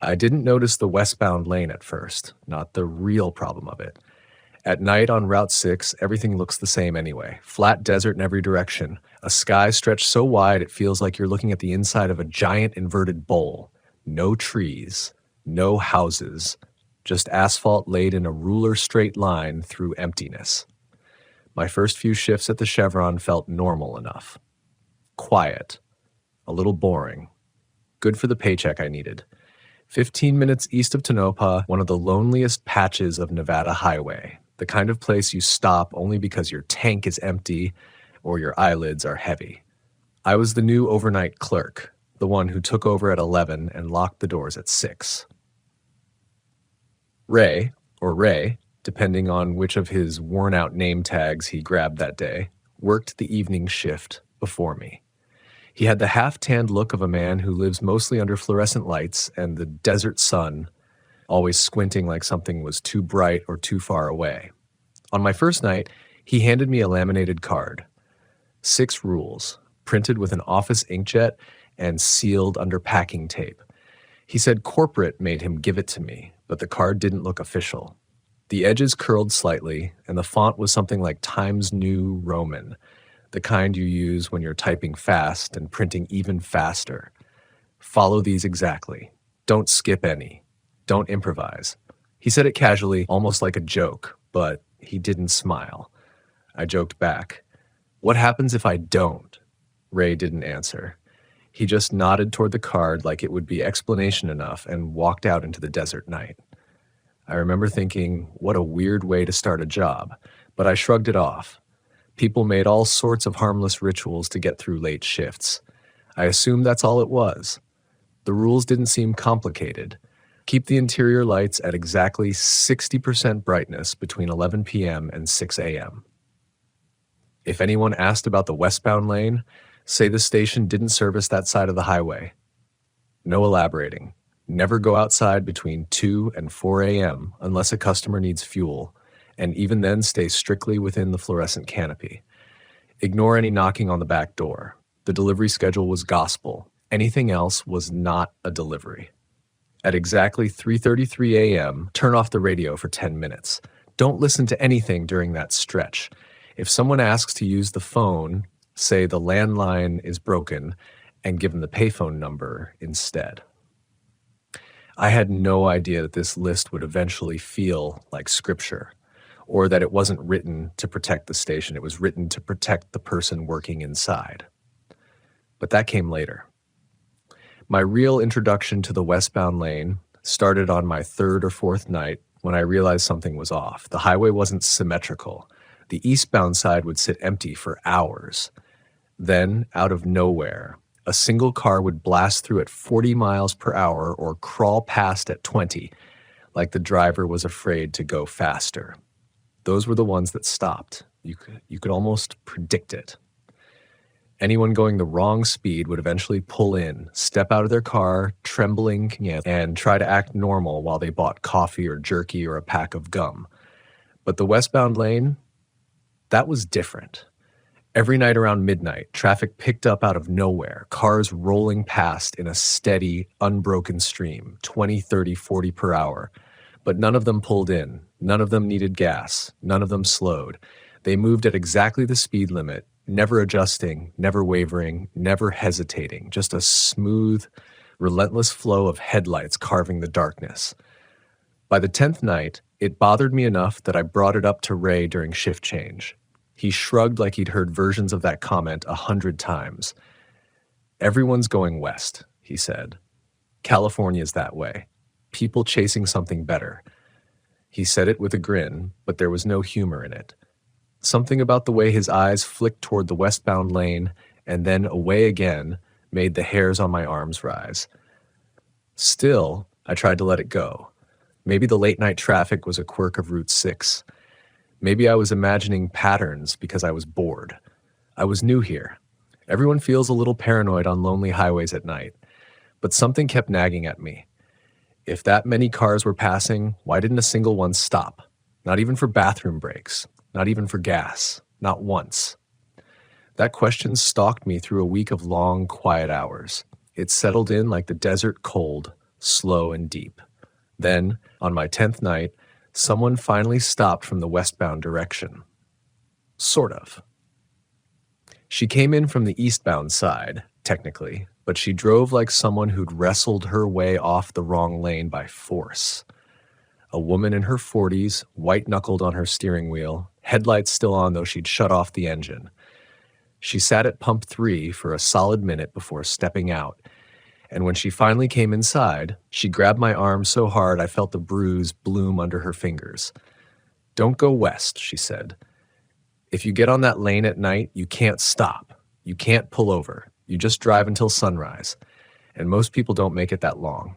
I didn't notice the westbound lane at first, not the real problem of it. At night on Route 6, everything looks the same anyway. Flat desert in every direction. A sky stretched so wide it feels like you're looking at the inside of a giant inverted bowl. No trees, no houses, just asphalt laid in a ruler straight line through emptiness. My first few shifts at the Chevron felt normal enough. Quiet. A little boring. Good for the paycheck I needed. 15 minutes east of Tonopah, one of the loneliest patches of Nevada highway. The kind of place you stop only because your tank is empty or your eyelids are heavy. I was the new overnight clerk, the one who took over at 11 and locked the doors at 6. Ray, or Ray, depending on which of his worn-out name tags he grabbed that day, worked the evening shift before me. He had the half-tanned look of a man who lives mostly under fluorescent lights and the desert sun, always squinting like something was too bright or too far away. On my first night, he handed me a laminated card. 6 rules, printed with an office inkjet and sealed under packing tape. He said corporate made him give it to me, but the card didn't look official. The edges curled slightly, and the font was something like Times New Roman, the kind you use when you're typing fast and printing even faster. Follow these exactly. Don't skip any. Don't improvise. He said it casually, almost like a joke, but he didn't smile. I joked back. What happens if I don't? Ray didn't answer. He just nodded toward the card like it would be explanation enough and walked out into the desert night. I remember thinking, what a weird way to start a job, but I shrugged it off. People made all sorts of harmless rituals to get through late shifts. I assumed that's all it was. The rules didn't seem complicated. Keep the interior lights at exactly 60% brightness between 11 p.m. and 6 a.m. If anyone asked about the westbound lane, say the station didn't service that side of the highway. No elaborating. Never go outside between 2 and 4 a.m. unless a customer needs fuel, and even then stay strictly within the fluorescent canopy. Ignore any knocking on the back door. The delivery schedule was gospel. Anything else was not a delivery. At exactly 3:33 a.m., turn off the radio for 10 minutes. Don't listen to anything during that stretch. If someone asks to use the phone, say the landline is broken, and give them the payphone number instead. I had no idea that this list would eventually feel like scripture, or that it wasn't written to protect the station, it was written to protect the person working inside. But that came later. My real introduction to the westbound lane started on my 3rd or 4th night when I realized something was off. The highway wasn't symmetrical. The eastbound side would sit empty for hours. Then, out of nowhere, a single car would blast through at 40 miles per hour or crawl past at 20, like the driver was afraid to go faster. Those were the ones that stopped. You could almost predict it. Anyone going the wrong speed would eventually pull in, step out of their car, trembling, and try to act normal while they bought coffee or jerky or a pack of gum. But the westbound lane, that was different. Every night around midnight, traffic picked up out of nowhere, cars rolling past in a steady, unbroken stream, 20, 30, 40 per hour. But none of them pulled in. None of them needed gas. None of them slowed. They moved at exactly the speed limit, never adjusting, never wavering, never hesitating, just a smooth, relentless flow of headlights carving the darkness. By the 10th night, it bothered me enough that I brought it up to Ray during shift change. He shrugged like he'd heard versions of that comment 100 times. Everyone's going west, he said. California's that way. People chasing something better. He said it with a grin, but there was no humor in it. Something about the way his eyes flicked toward the westbound lane and then away again made the hairs on my arms rise. Still, I tried to let it go. Maybe the late-night traffic was a quirk of Route 6. Maybe I was imagining patterns because I was bored. I was new here. Everyone feels a little paranoid on lonely highways at night. But something kept nagging at me. If that many cars were passing, why didn't a single one stop? Not even for bathroom breaks. Not even for gas. Not once. That question stalked me through a week of long, quiet hours. It settled in like the desert cold, slow and deep. Then, on my 10th night, someone finally stopped from the westbound direction. Sort of. She came in from the eastbound side, technically, but she drove like someone who'd wrestled her way off the wrong lane by force. A woman in her 40s, white-knuckled on her steering wheel, headlights still on though she'd shut off the engine. She sat at pump 3 for a solid minute before stepping out, and when she finally came inside, she grabbed my arm so hard I felt the bruise bloom under her fingers. "Don't go west," she said. "If you get on that lane at night, you can't stop. You can't pull over. You just drive until sunrise. And most people don't make it that long."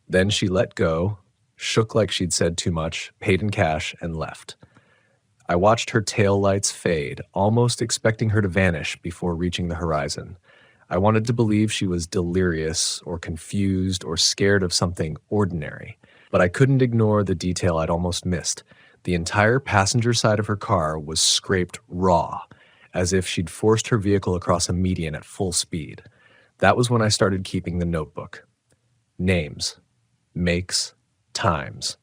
Then she let go, shook like she'd said too much, paid in cash, and left. I watched her tail lights fade, almost expecting her to vanish before reaching the horizon. I wanted to believe she was delirious or confused or scared of something ordinary, but I couldn't ignore the detail I'd almost missed. The entire passenger side of her car was scraped raw, as if she'd forced her vehicle across a median at full speed. That was when I started keeping the notebook. Names, makes, times,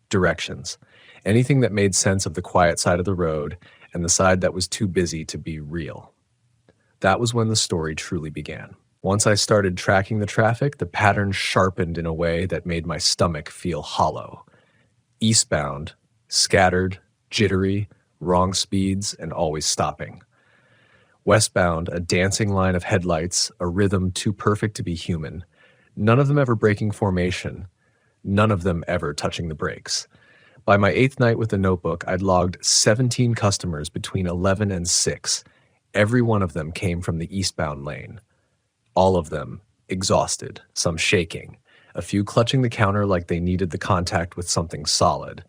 directions, anything that made sense of the quiet side of the road and the side that was too busy to be real. That was when the story truly began. Once I started tracking the traffic, the pattern sharpened in a way that made my stomach feel hollow. Eastbound, scattered, jittery, wrong speeds, and always stopping. Westbound, a dancing line of headlights, a rhythm too perfect to be human. None of them ever breaking formation. None of them ever touching the brakes. By my 8th night with the notebook, I'd logged 17 customers between 11 and 6. Every one of them came from the eastbound lane. All of them exhausted, some shaking, a few clutching the counter like they needed the contact with something solid,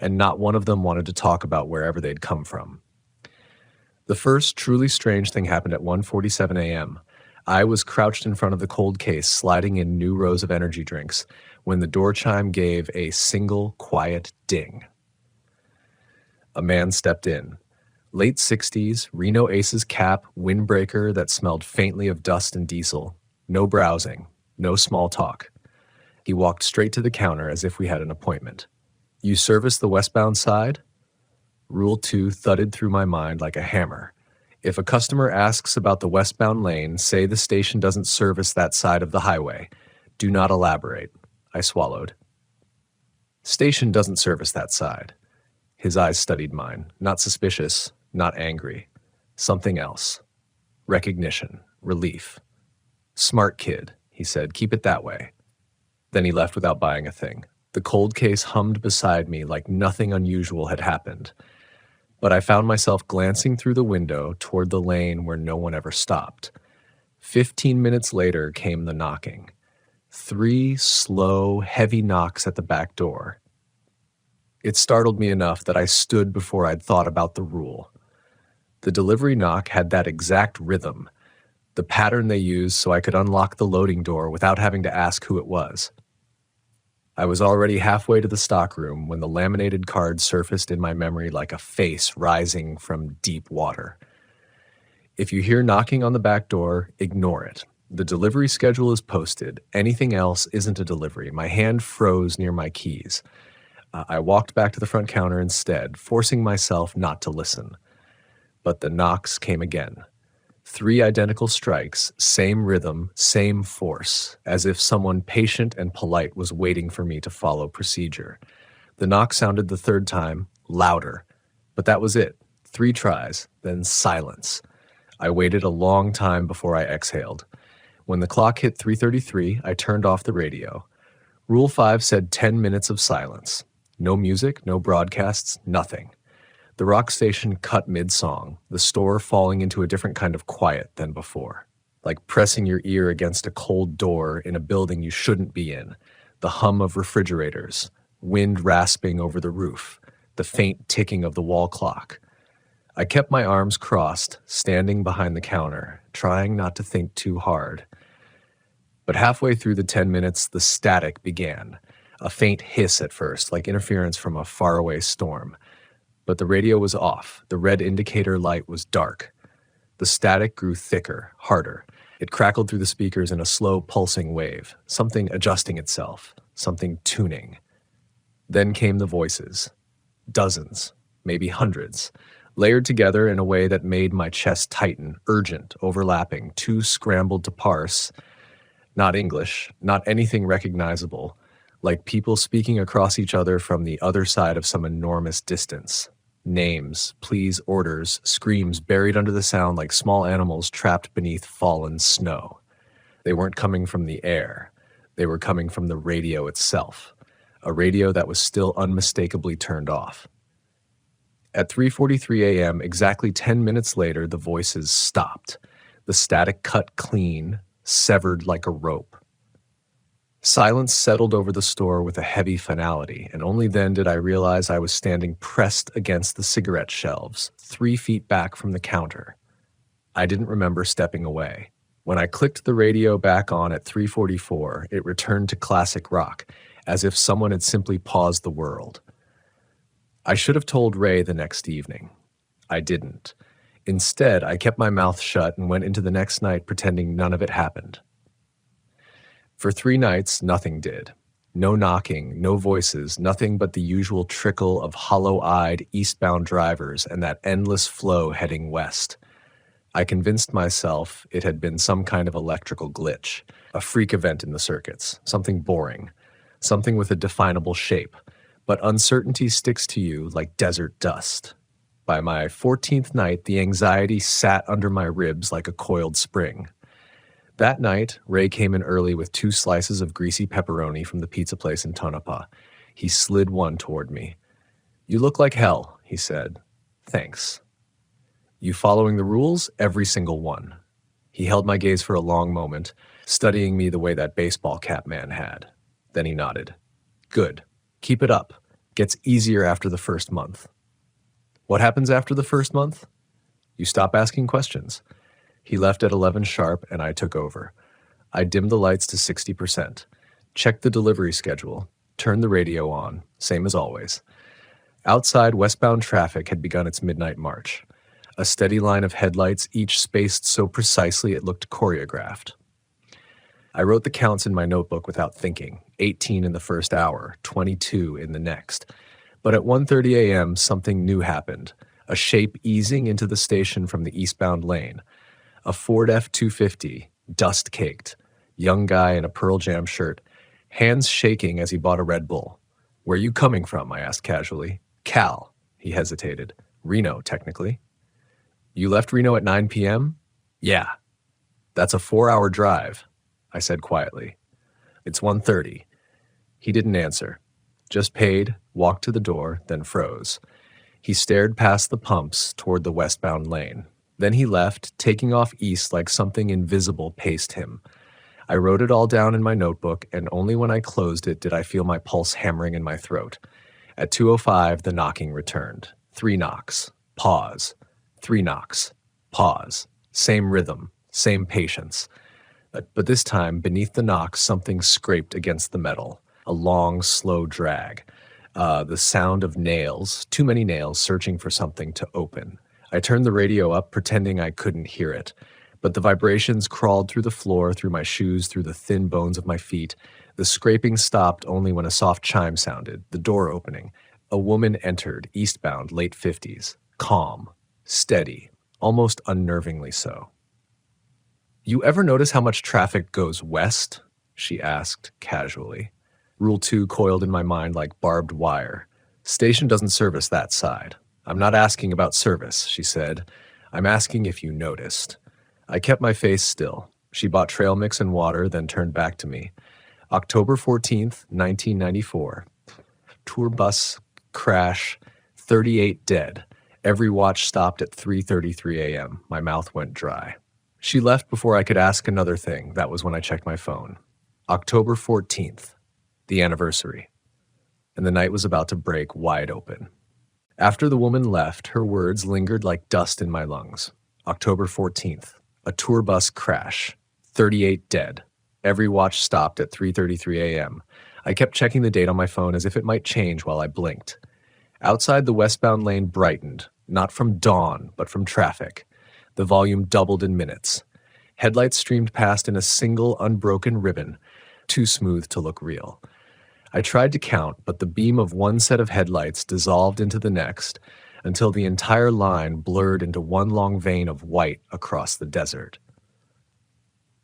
and not one of them wanted to talk about wherever they'd come from. The first truly strange thing happened at 1:47 a.m. I was crouched in front of the cold case, sliding in new rows of energy drinks, when the door chime gave a single, quiet ding. A man stepped in. Late 60s, Reno Aces cap, windbreaker that smelled faintly of dust and diesel. No browsing, no small talk. He walked straight to the counter as if we had an appointment. "You service the westbound side?" Rule 2 thudded through my mind like a hammer. If a customer asks about the westbound lane, say the station doesn't service that side of the highway. Do not elaborate. I swallowed. "Station doesn't service that side." His eyes studied mine, not suspicious, not angry. Something else. Recognition, relief. "Smart kid," he said. "Keep it that way." Then he left without buying a thing. The cold case hummed beside me like nothing unusual had happened. But I found myself glancing through the window toward the lane where no one ever stopped. 15 minutes later came the knocking. 3 slow, heavy knocks at the back door. It startled me enough that I stood before I'd thought about the rule. The delivery knock had that exact rhythm, the pattern they used so I could unlock the loading door without having to ask who it was. I was already halfway to the stockroom when the laminated card surfaced in my memory like a face rising from deep water. "If you hear knocking on the back door, ignore it. The delivery schedule is posted. Anything else isn't a delivery." My hand froze near my keys. I walked back to the front counter instead, forcing myself not to listen. But the knocks came again. 3 identical strikes, same rhythm, same force, as if someone patient and polite was waiting for me to follow procedure. The knock sounded the 3rd time, louder. But that was it. 3 tries, then silence. I waited a long time before I exhaled. When the clock hit 3:33, I turned off the radio. Rule 5 said 10 minutes of silence. No music, no broadcasts, nothing. The rock station cut mid-song, the store falling into a different kind of quiet than before. Like pressing your ear against a cold door in a building you shouldn't be in. The hum of refrigerators, wind rasping over the roof, the faint ticking of the wall clock. I kept my arms crossed, standing behind the counter, trying not to think too hard. But halfway through the 10 minutes, the static began. A faint hiss at first, like interference from a faraway storm. But the radio was off. The red indicator light was dark. The static grew thicker, harder. It crackled through the speakers in a slow, pulsing wave, something adjusting itself, something tuning. Then came the voices. Dozens, maybe hundreds, layered together in a way that made my chest tighten, urgent, overlapping, too scrambled to parse. Not English, not anything recognizable, like people speaking across each other from the other side of some enormous distance. Names, pleas, orders, screams buried under the sound like small animals trapped beneath fallen snow. They weren't coming from the air. They were coming from the radio itself, a radio that was still unmistakably turned off. At 3:43 a.m., exactly 10 minutes later, the voices stopped. The static cut clean, severed like a rope. Silence settled over the store with a heavy finality, and only then did I realize I was standing pressed against the cigarette shelves, 3 feet back from the counter. I didn't remember stepping away. When I clicked the radio back on at 3:44, it returned to classic rock, as if someone had simply paused the world. I should have told Ray the next evening. I didn't. Instead, I kept my mouth shut and went into the next night pretending none of it happened. For 3 nights, nothing did. No knocking, no voices, nothing but the usual trickle of hollow-eyed eastbound drivers and that endless flow heading west. I convinced myself it had been some kind of electrical glitch, a freak event in the circuits, something boring, something with a definable shape, but uncertainty sticks to you like desert dust. By my 14th night, the anxiety sat under my ribs like a coiled spring. That night, Ray came in early with 2 slices of greasy pepperoni from the pizza place in Tonopah. He slid one toward me. "You look like hell," he said. "Thanks." "You following the rules?" "Every single one." He held my gaze for a long moment, studying me the way that baseball cap man had. Then he nodded. "Good. Keep it up. Gets easier after the first month." "What happens after the first month?" "You stop asking questions." He left at 11 sharp, and I took over. I dimmed the lights to 60%, checked the delivery schedule, turned the radio on, same as always. Outside, westbound traffic had begun its midnight march. A steady line of headlights, each spaced so precisely it looked choreographed. I wrote the counts in my notebook without thinking, 18 in the first hour, 22 in the next. But at 1:30 a.m., something new happened, a shape easing into the station from the eastbound lane. A Ford F-250, dust-caked, young guy in a Pearl Jam shirt, hands shaking as he bought a Red Bull. "Where you coming from?" I asked casually. "Cal." He hesitated. "Reno, technically." "You left Reno at 9 p.m.? "Yeah." "That's a 4-hour drive," I said quietly. "It's 1:30. He didn't answer. Just paid, walked to the door, then froze. He stared past the pumps toward the westbound lane. Then he left, taking off east like something invisible paced him. I wrote it all down in my notebook, and only when I closed it did I feel my pulse hammering in my throat. At 2:05, the knocking returned. 3 knocks. Pause. 3 knocks. Pause. Same rhythm. Same patience. But this time, beneath the knocks, something scraped against the metal. A long, slow drag. The sound of nails, too many nails, searching for something to open. I turned the radio up, pretending I couldn't hear it. But the vibrations crawled through the floor, through my shoes, through the thin bones of my feet. The scraping stopped only when a soft chime sounded, the door opening. A woman entered, eastbound, late 50s. Calm. Steady. Almost unnervingly so. "You ever notice how much traffic goes west?" she asked casually. Rule 2 coiled in my mind like barbed wire. "Station doesn't service that side." "I'm not asking about service," she said. "I'm asking if you noticed." I kept my face still. She bought trail mix and water, then turned back to me. October 14th, 1994. Tour bus crash, 38 dead. Every watch stopped at 3:33 a.m. My mouth went dry. She left before I could ask another thing. That was when I checked my phone. October 14th, the anniversary. And the night was about to break wide open. After the woman left, her words lingered like dust in my lungs. October 14th, a tour bus crash, 38 dead. Every watch stopped at 3:33 a.m. I kept checking the date on my phone as if it might change while I blinked. Outside, the westbound lane brightened, not from dawn, but from traffic. The volume doubled in minutes. Headlights streamed past in a single unbroken ribbon, too smooth to look real. I tried to count, but the beam of one set of headlights dissolved into the next until the entire line blurred into one long vein of white across the desert.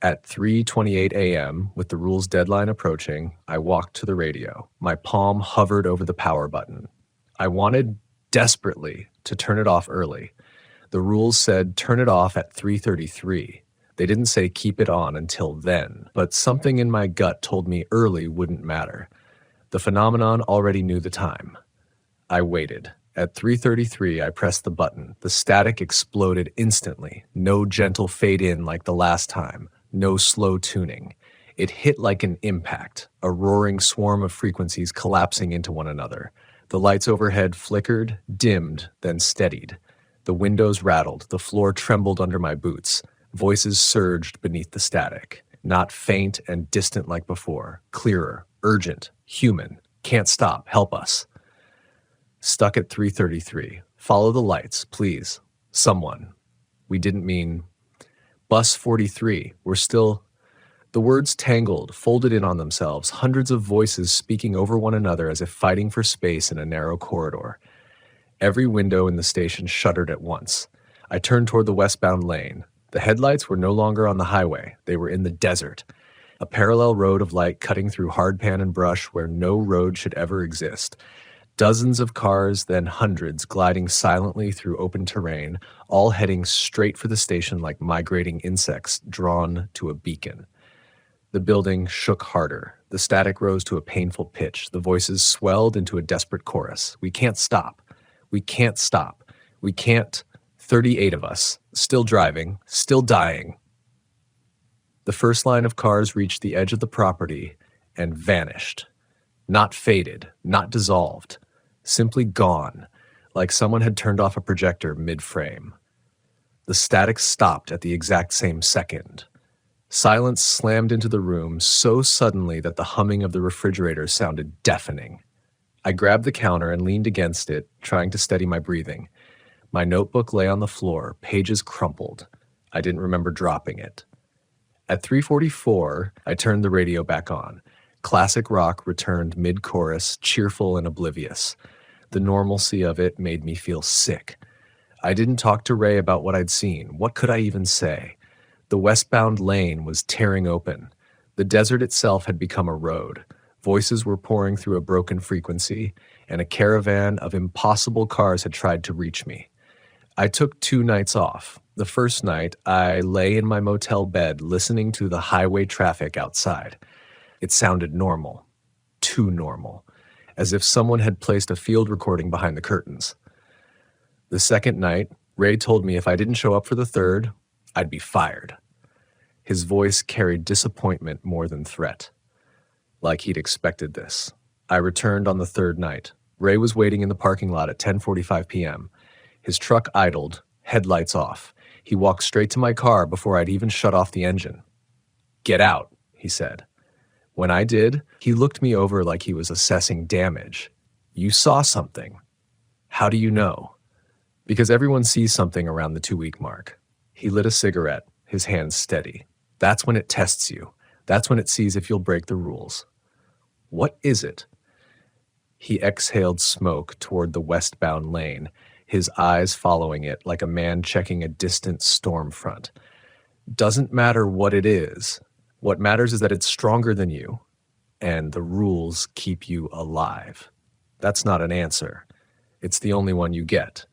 At 3:28 a.m., with the rules deadline approaching, I walked to the radio. My palm hovered over the power button. I wanted desperately to turn it off early. The rules said turn it off at 3:33. They didn't say keep it on until then, but something in my gut told me early wouldn't matter. The phenomenon already knew the time. I waited. At 3:33, I pressed the button. The static exploded instantly. No gentle fade in like the last time. No slow tuning. It hit like an impact, a roaring swarm of frequencies collapsing into one another. The lights overhead flickered, dimmed, then steadied. The windows rattled. The floor trembled under my boots. Voices surged beneath the static. Not faint and distant like before. Clearer, urgent, human. Can't stop. Help us. Stuck at 3:33. Follow the lights, please. Someone. We didn't mean... Bus 43. We're still... The words tangled, folded in on themselves, hundreds of voices speaking over one another as if fighting for space in a narrow corridor. Every window in the station shuttered at once. I turned toward the westbound lane. The headlights were no longer on the highway. They were in the desert. A parallel road of light cutting through hardpan and brush where no road should ever exist. Dozens of cars, then hundreds, gliding silently through open terrain, all heading straight for the station like migrating insects drawn to a beacon. The building shook harder. The static rose to a painful pitch. The voices swelled into a desperate chorus. We can't stop. We can't stop. We can't. 38 of us, still driving, still dying. The first line of cars reached the edge of the property and vanished. Not faded, not dissolved, simply gone, like someone had turned off a projector mid-frame. The static stopped at the exact same second. Silence slammed into the room so suddenly that the humming of the refrigerator sounded deafening. I grabbed the counter and leaned against it, trying to steady my breathing. My notebook lay on the floor, pages crumpled. I didn't remember dropping it. At 3:44, I turned the radio back on. Classic rock returned mid-chorus, cheerful and oblivious. The normalcy of it made me feel sick. I didn't talk to Ray about what I'd seen. What could I even say? The westbound lane was tearing open. The desert itself had become a road. Voices were pouring through a broken frequency, and a caravan of impossible cars had tried to reach me. I took 2 nights off. The first night, I lay in my motel bed listening to the highway traffic outside. It sounded normal, too normal, as if someone had placed a field recording behind the curtains. The second night, Ray told me if I didn't show up for the third, I'd be fired. His voice carried disappointment more than threat. Like he'd expected this. I returned on the third night. Ray was waiting in the parking lot at 10:45 p.m. His truck idled, headlights off. He walked straight to my car before I'd even shut off the engine. "Get out," he said. When I did, he looked me over like he was assessing damage. "You saw something." "How do you know?" "Because everyone sees something around the 2-week mark." He lit a cigarette, his hands steady. "That's when it tests you. That's when it sees if you'll break the rules." "What is it?" He exhaled smoke toward the westbound lane, his eyes following it like a man checking a distant storm front. "Doesn't matter what it is. What matters is that it's stronger than you, and the rules keep you alive." That's not an answer. It's the only one you get.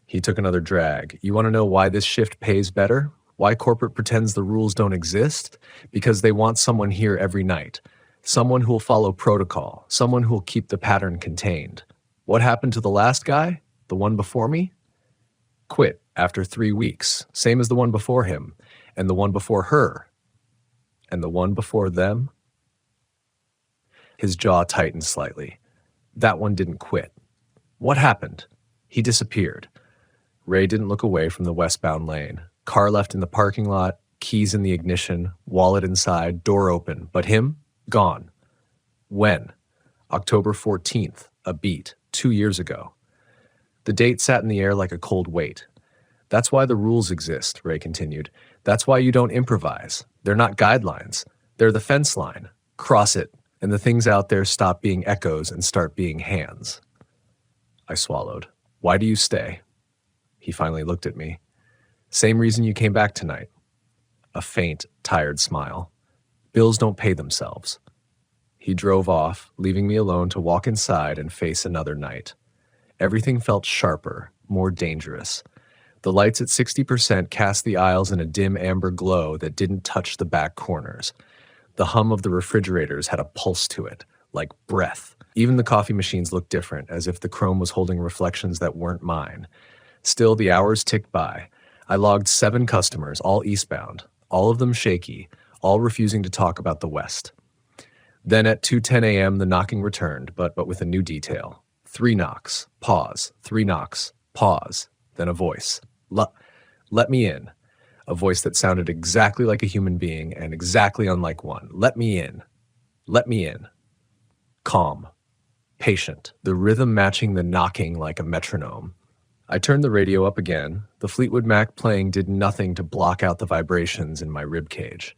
He took another drag. "You want to know why this shift pays better? Why corporate pretends the rules don't exist? Because they want someone here every night. Someone who'll follow protocol. Someone who'll keep the pattern contained. What happened to the last guy? The one before me? Quit after 3 weeks. Same as the one before him. And the one before her. And the one before them?" His jaw tightened slightly. "That one didn't quit." "What happened?" "He disappeared." Ray didn't look away from the westbound lane. Car left in the parking lot, keys in the ignition, wallet inside, door open. But him? Gone. When? October 14th, a beat, 2 years ago. The date sat in the air like a cold weight. "That's why the rules exist," Ray continued. That's why you don't improvise. They're not guidelines. They're the fence line. Cross it, and the things out there stop being echoes and start being hands. I swallowed. Why do you stay? He finally looked at me. Same reason you came back tonight. A faint, tired smile. Bills don't pay themselves. He drove off, leaving me alone to walk inside and face another night. Everything felt sharper, more dangerous. The lights at 60% cast the aisles in a dim amber glow that didn't touch the back corners. The hum of the refrigerators had a pulse to it, like breath. Even the coffee machines looked different, as if the chrome was holding reflections that weren't mine. Still, the hours ticked by. I logged 7 customers, all eastbound, all of them shaky, all refusing to talk about the West. Then at 2:10 a.m., the knocking returned, but with a new detail. 3 knocks, pause, 3 knocks, pause, then a voice. Let me in. A voice that sounded exactly like a human being and exactly unlike one. Let me in. Let me in. Calm. Patient. The rhythm matching the knocking like a metronome. I turned the radio up again. The Fleetwood Mac playing did nothing to block out the vibrations in my ribcage.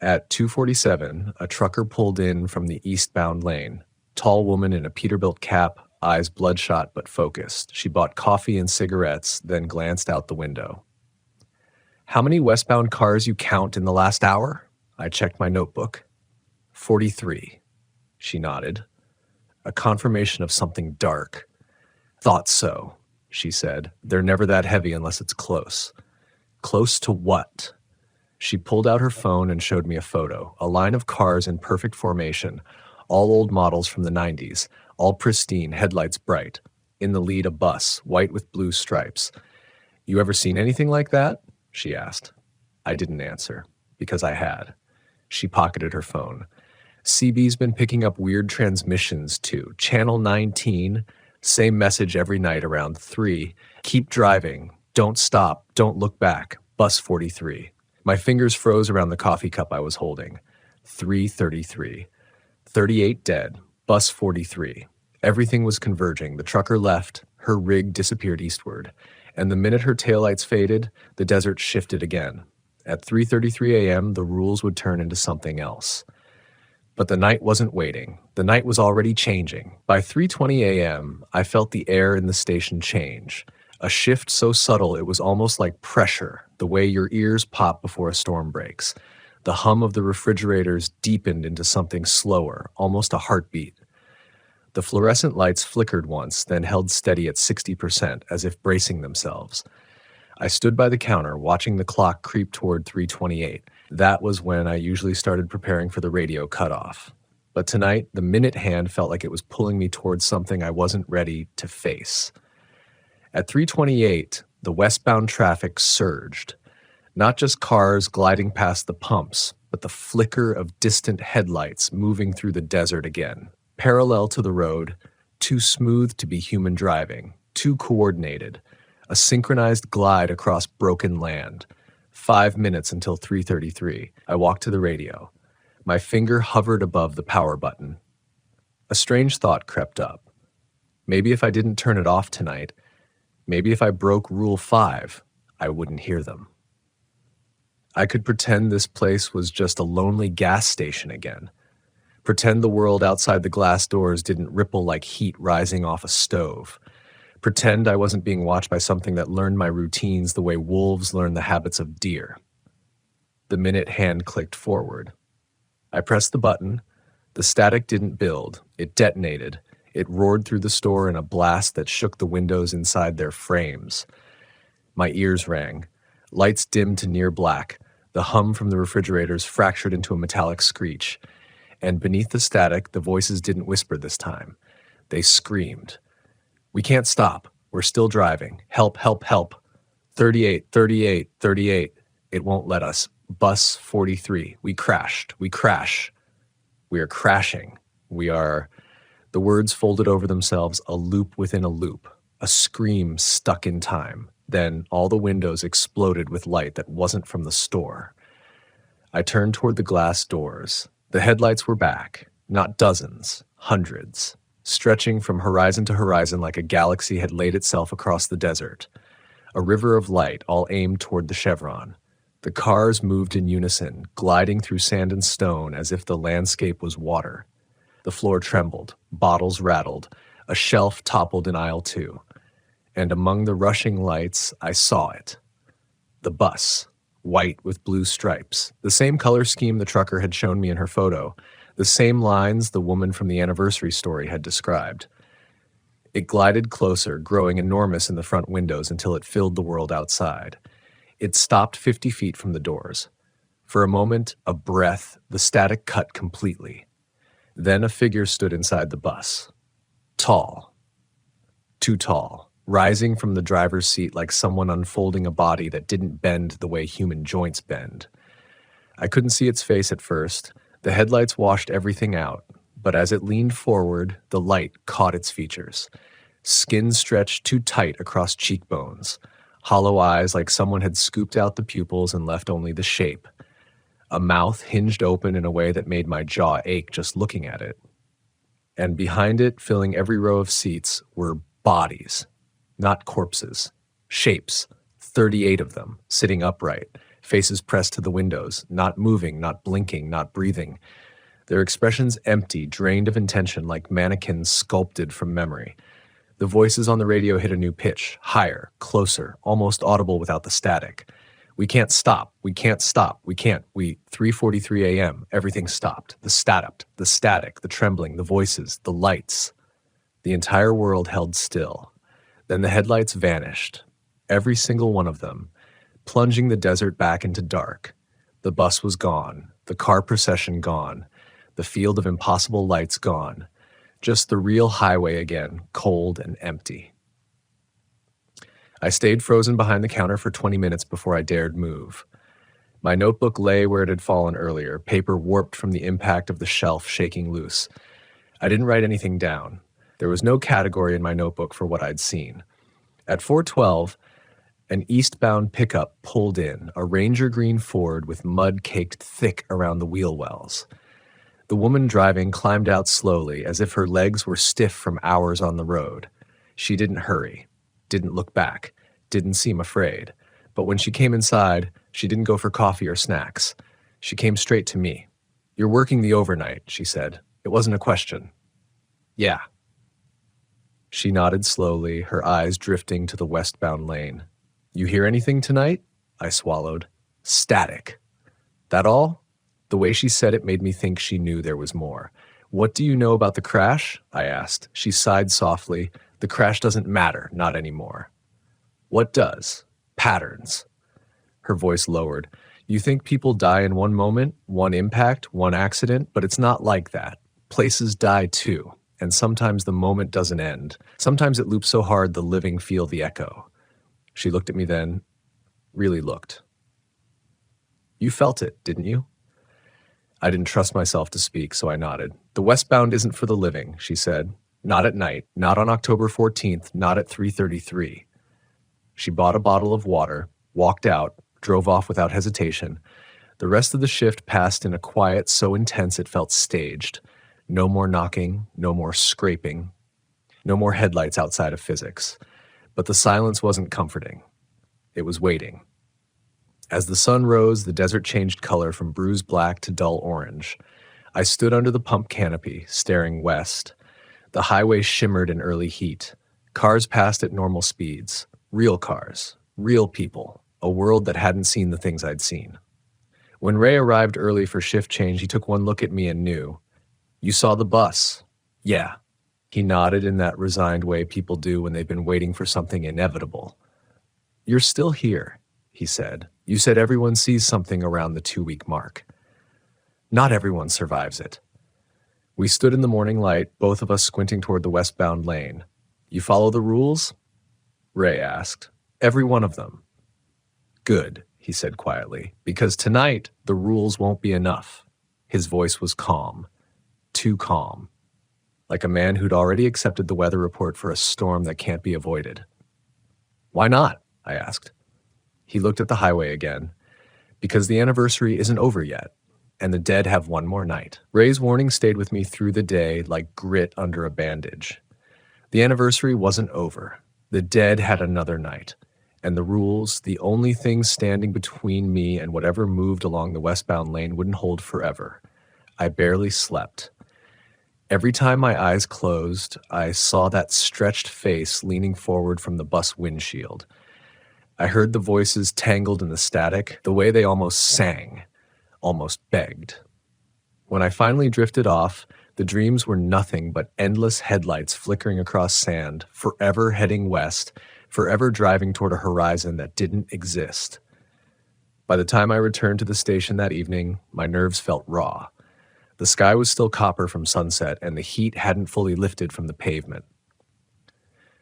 At 2:47, a trucker pulled in from the eastbound lane. Tall woman in a Peterbilt cap, eyes bloodshot but focused. She bought coffee and cigarettes, then glanced out the window. How many westbound cars you count in the last hour? I checked my notebook. 43. She nodded. A confirmation of something dark. Thought so, she said. They're never that heavy unless it's close. Close to what? She pulled out her phone and showed me a photo, a line of cars in perfect formation, all old models from the 90s, all pristine, headlights bright. In the lead, a bus, white with blue stripes. You ever seen anything like that? She asked. I didn't answer, because I had. She pocketed her phone. CB's been picking up weird transmissions too. Channel 19, same message every night around 3. Keep driving. Don't stop. Don't look back. Bus 43. My fingers froze around the coffee cup I was holding. 3:33. 38 dead. Bus 43. Everything was converging. The trucker left. Her rig disappeared eastward. And the minute her taillights faded, the desert shifted again. At 3:33 a.m., the rules would turn into something else. But the night wasn't waiting. The night was already changing. By 3:20 a.m., I felt the air in the station change. A shift so subtle it was almost like pressure, the way your ears pop before a storm breaks. The hum of the refrigerators deepened into something slower, almost a heartbeat. The fluorescent lights flickered once, then held steady at 60%, as if bracing themselves. I stood by the counter, watching the clock creep toward 3:28. That was when I usually started preparing for the radio cutoff. But tonight, the minute hand felt like it was pulling me towards something I wasn't ready to face. At 3:28, the westbound traffic surged. Not just cars gliding past the pumps, but the flicker of distant headlights moving through the desert again. Parallel to the road, too smooth to be human driving, too coordinated. A synchronized glide across broken land. 5 minutes until 3:33. I walked to the radio. My finger hovered above the power button. A strange thought crept up. Maybe if I didn't turn it off tonight, maybe if I broke Rule 5, I wouldn't hear them. I could pretend this place was just a lonely gas station again. Pretend the world outside the glass doors didn't ripple like heat rising off a stove. Pretend I wasn't being watched by something that learned my routines the way wolves learn the habits of deer. The minute hand clicked forward. I pressed the button. The static didn't build. It detonated. It roared through the store in a blast that shook the windows inside their frames. My ears rang. Lights dimmed to near black. The hum from the refrigerators fractured into a metallic screech. And beneath the static, the voices didn't whisper this time. They screamed. We can't stop. We're still driving. Help, help, help. 38, 38, 38. It won't let us. Bus 43. We crashed. We crash. We are crashing. We are... The words folded over themselves, a loop within a loop. A scream stuck in time. Then all the windows exploded with light that wasn't from the store. I turned toward the glass doors. The headlights were back. Not dozens. Hundreds. Stretching from horizon to horizon like a galaxy had laid itself across the desert. A river of light, all aimed toward the Chevron. The cars moved in unison, gliding through sand and stone as if the landscape was water. The floor trembled, bottles rattled, a shelf toppled in aisle 2. And among the rushing lights, I saw it. The bus, white with blue stripes, the same color scheme the trucker had shown me in her photo, the same lines the woman from the anniversary story had described. It glided closer, growing enormous in the front windows until it filled the world outside. It stopped 50 feet from the doors. For a moment, a breath, the static cut completely. Then a figure stood inside the bus. Tall. Too tall, rising from the driver's seat like someone unfolding a body that didn't bend the way human joints bend. I couldn't see its face at first. The headlights washed everything out, but as it leaned forward, the light caught its features. Skin stretched too tight across cheekbones. Hollow eyes like someone had scooped out the pupils and left only the shape. A mouth hinged open in a way that made my jaw ache just looking at it. And behind it, filling every row of seats, were bodies, not corpses. Shapes, 38 of them, sitting upright, faces pressed to the windows, not moving, not blinking, not breathing. Their expressions empty, drained of intention like mannequins sculpted from memory. The voices on the radio hit a new pitch, higher, closer, almost audible without the static. We can't stop. We can't stop. We can't. 3:43 a.m. Everything stopped. The static, the trembling, the voices, the lights. The entire world held still. Then the headlights vanished. Every single one of them, plunging the desert back into dark. The bus was gone. The car procession gone. The field of impossible lights gone. Just the real highway again, cold and empty. I stayed frozen behind the counter for 20 minutes before I dared move. My notebook lay where it had fallen earlier, paper warped from the impact of the shelf shaking loose. I didn't write anything down. There was no category in my notebook for what I'd seen. At 4:12, an eastbound pickup pulled in, a Ranger green Ford with mud caked thick around the wheel wells. The woman driving climbed out slowly, as if her legs were stiff from hours on the road. She didn't hurry, didn't look back, didn't seem afraid. But when she came inside, she didn't go for coffee or snacks. She came straight to me. "You're working the overnight," she said. It wasn't a question. "Yeah." She nodded slowly, her eyes drifting to the westbound lane. "You hear anything tonight?" I swallowed. "Static." "That all?" The way she said it made me think she knew there was more. "What do you know about the crash?" I asked. She sighed softly. "The crash doesn't matter, not anymore." "What does?" "Patterns." Her voice lowered. "You think people die in one moment, one impact, one accident, but it's not like that. Places die too, and sometimes the moment doesn't end. Sometimes it loops so hard the living feel the echo." She looked at me then, really looked. "You felt it, didn't you?" I didn't trust myself to speak, so I nodded. "The westbound isn't for the living," she said. "Not at night, not on October 14th, not at 3:33. She bought a bottle of water, walked out, drove off without hesitation. The rest of the shift passed in a quiet so intense it felt staged. No more knocking, no more scraping, no more headlights outside of physics. But the silence wasn't comforting. It was waiting. As the sun rose, the desert changed color from bruised black to dull orange. I stood under the pump canopy, staring west. The highway shimmered in early heat. Cars passed at normal speeds. Real cars. Real people. A world that hadn't seen the things I'd seen. When Ray arrived early for shift change, he took one look at me and knew. "You saw the bus?" "Yeah." He nodded in that resigned way people do when they've been waiting for something inevitable. "You're still here," he said. "You said everyone sees something around the 2-week mark." "Not everyone survives it." We stood in the morning light, both of us squinting toward the westbound lane. "You follow the rules?" Ray asked. "Every one of them." "Good," he said quietly, "because tonight the rules won't be enough." His voice was calm. Too calm. Like a man who'd already accepted the weather report for a storm that can't be avoided. "Why not?" I asked. He looked at the highway again. "Because the anniversary isn't over yet, and the dead have one more night." Ray's warning stayed with me through the day like grit under a bandage. The anniversary wasn't over. The dead had another night. And the rules, the only thing standing between me and whatever moved along the westbound lane, wouldn't hold forever. I barely slept. Every time my eyes closed, I saw that stretched face leaning forward from the bus windshield. I heard the voices tangled in the static, the way they almost sang, almost begged. When I finally drifted off, the dreams were nothing but endless headlights flickering across sand, forever heading west, forever driving toward a horizon that didn't exist. By the time I returned to the station that evening, my nerves felt raw. The sky was still copper from sunset, and the heat hadn't fully lifted from the pavement.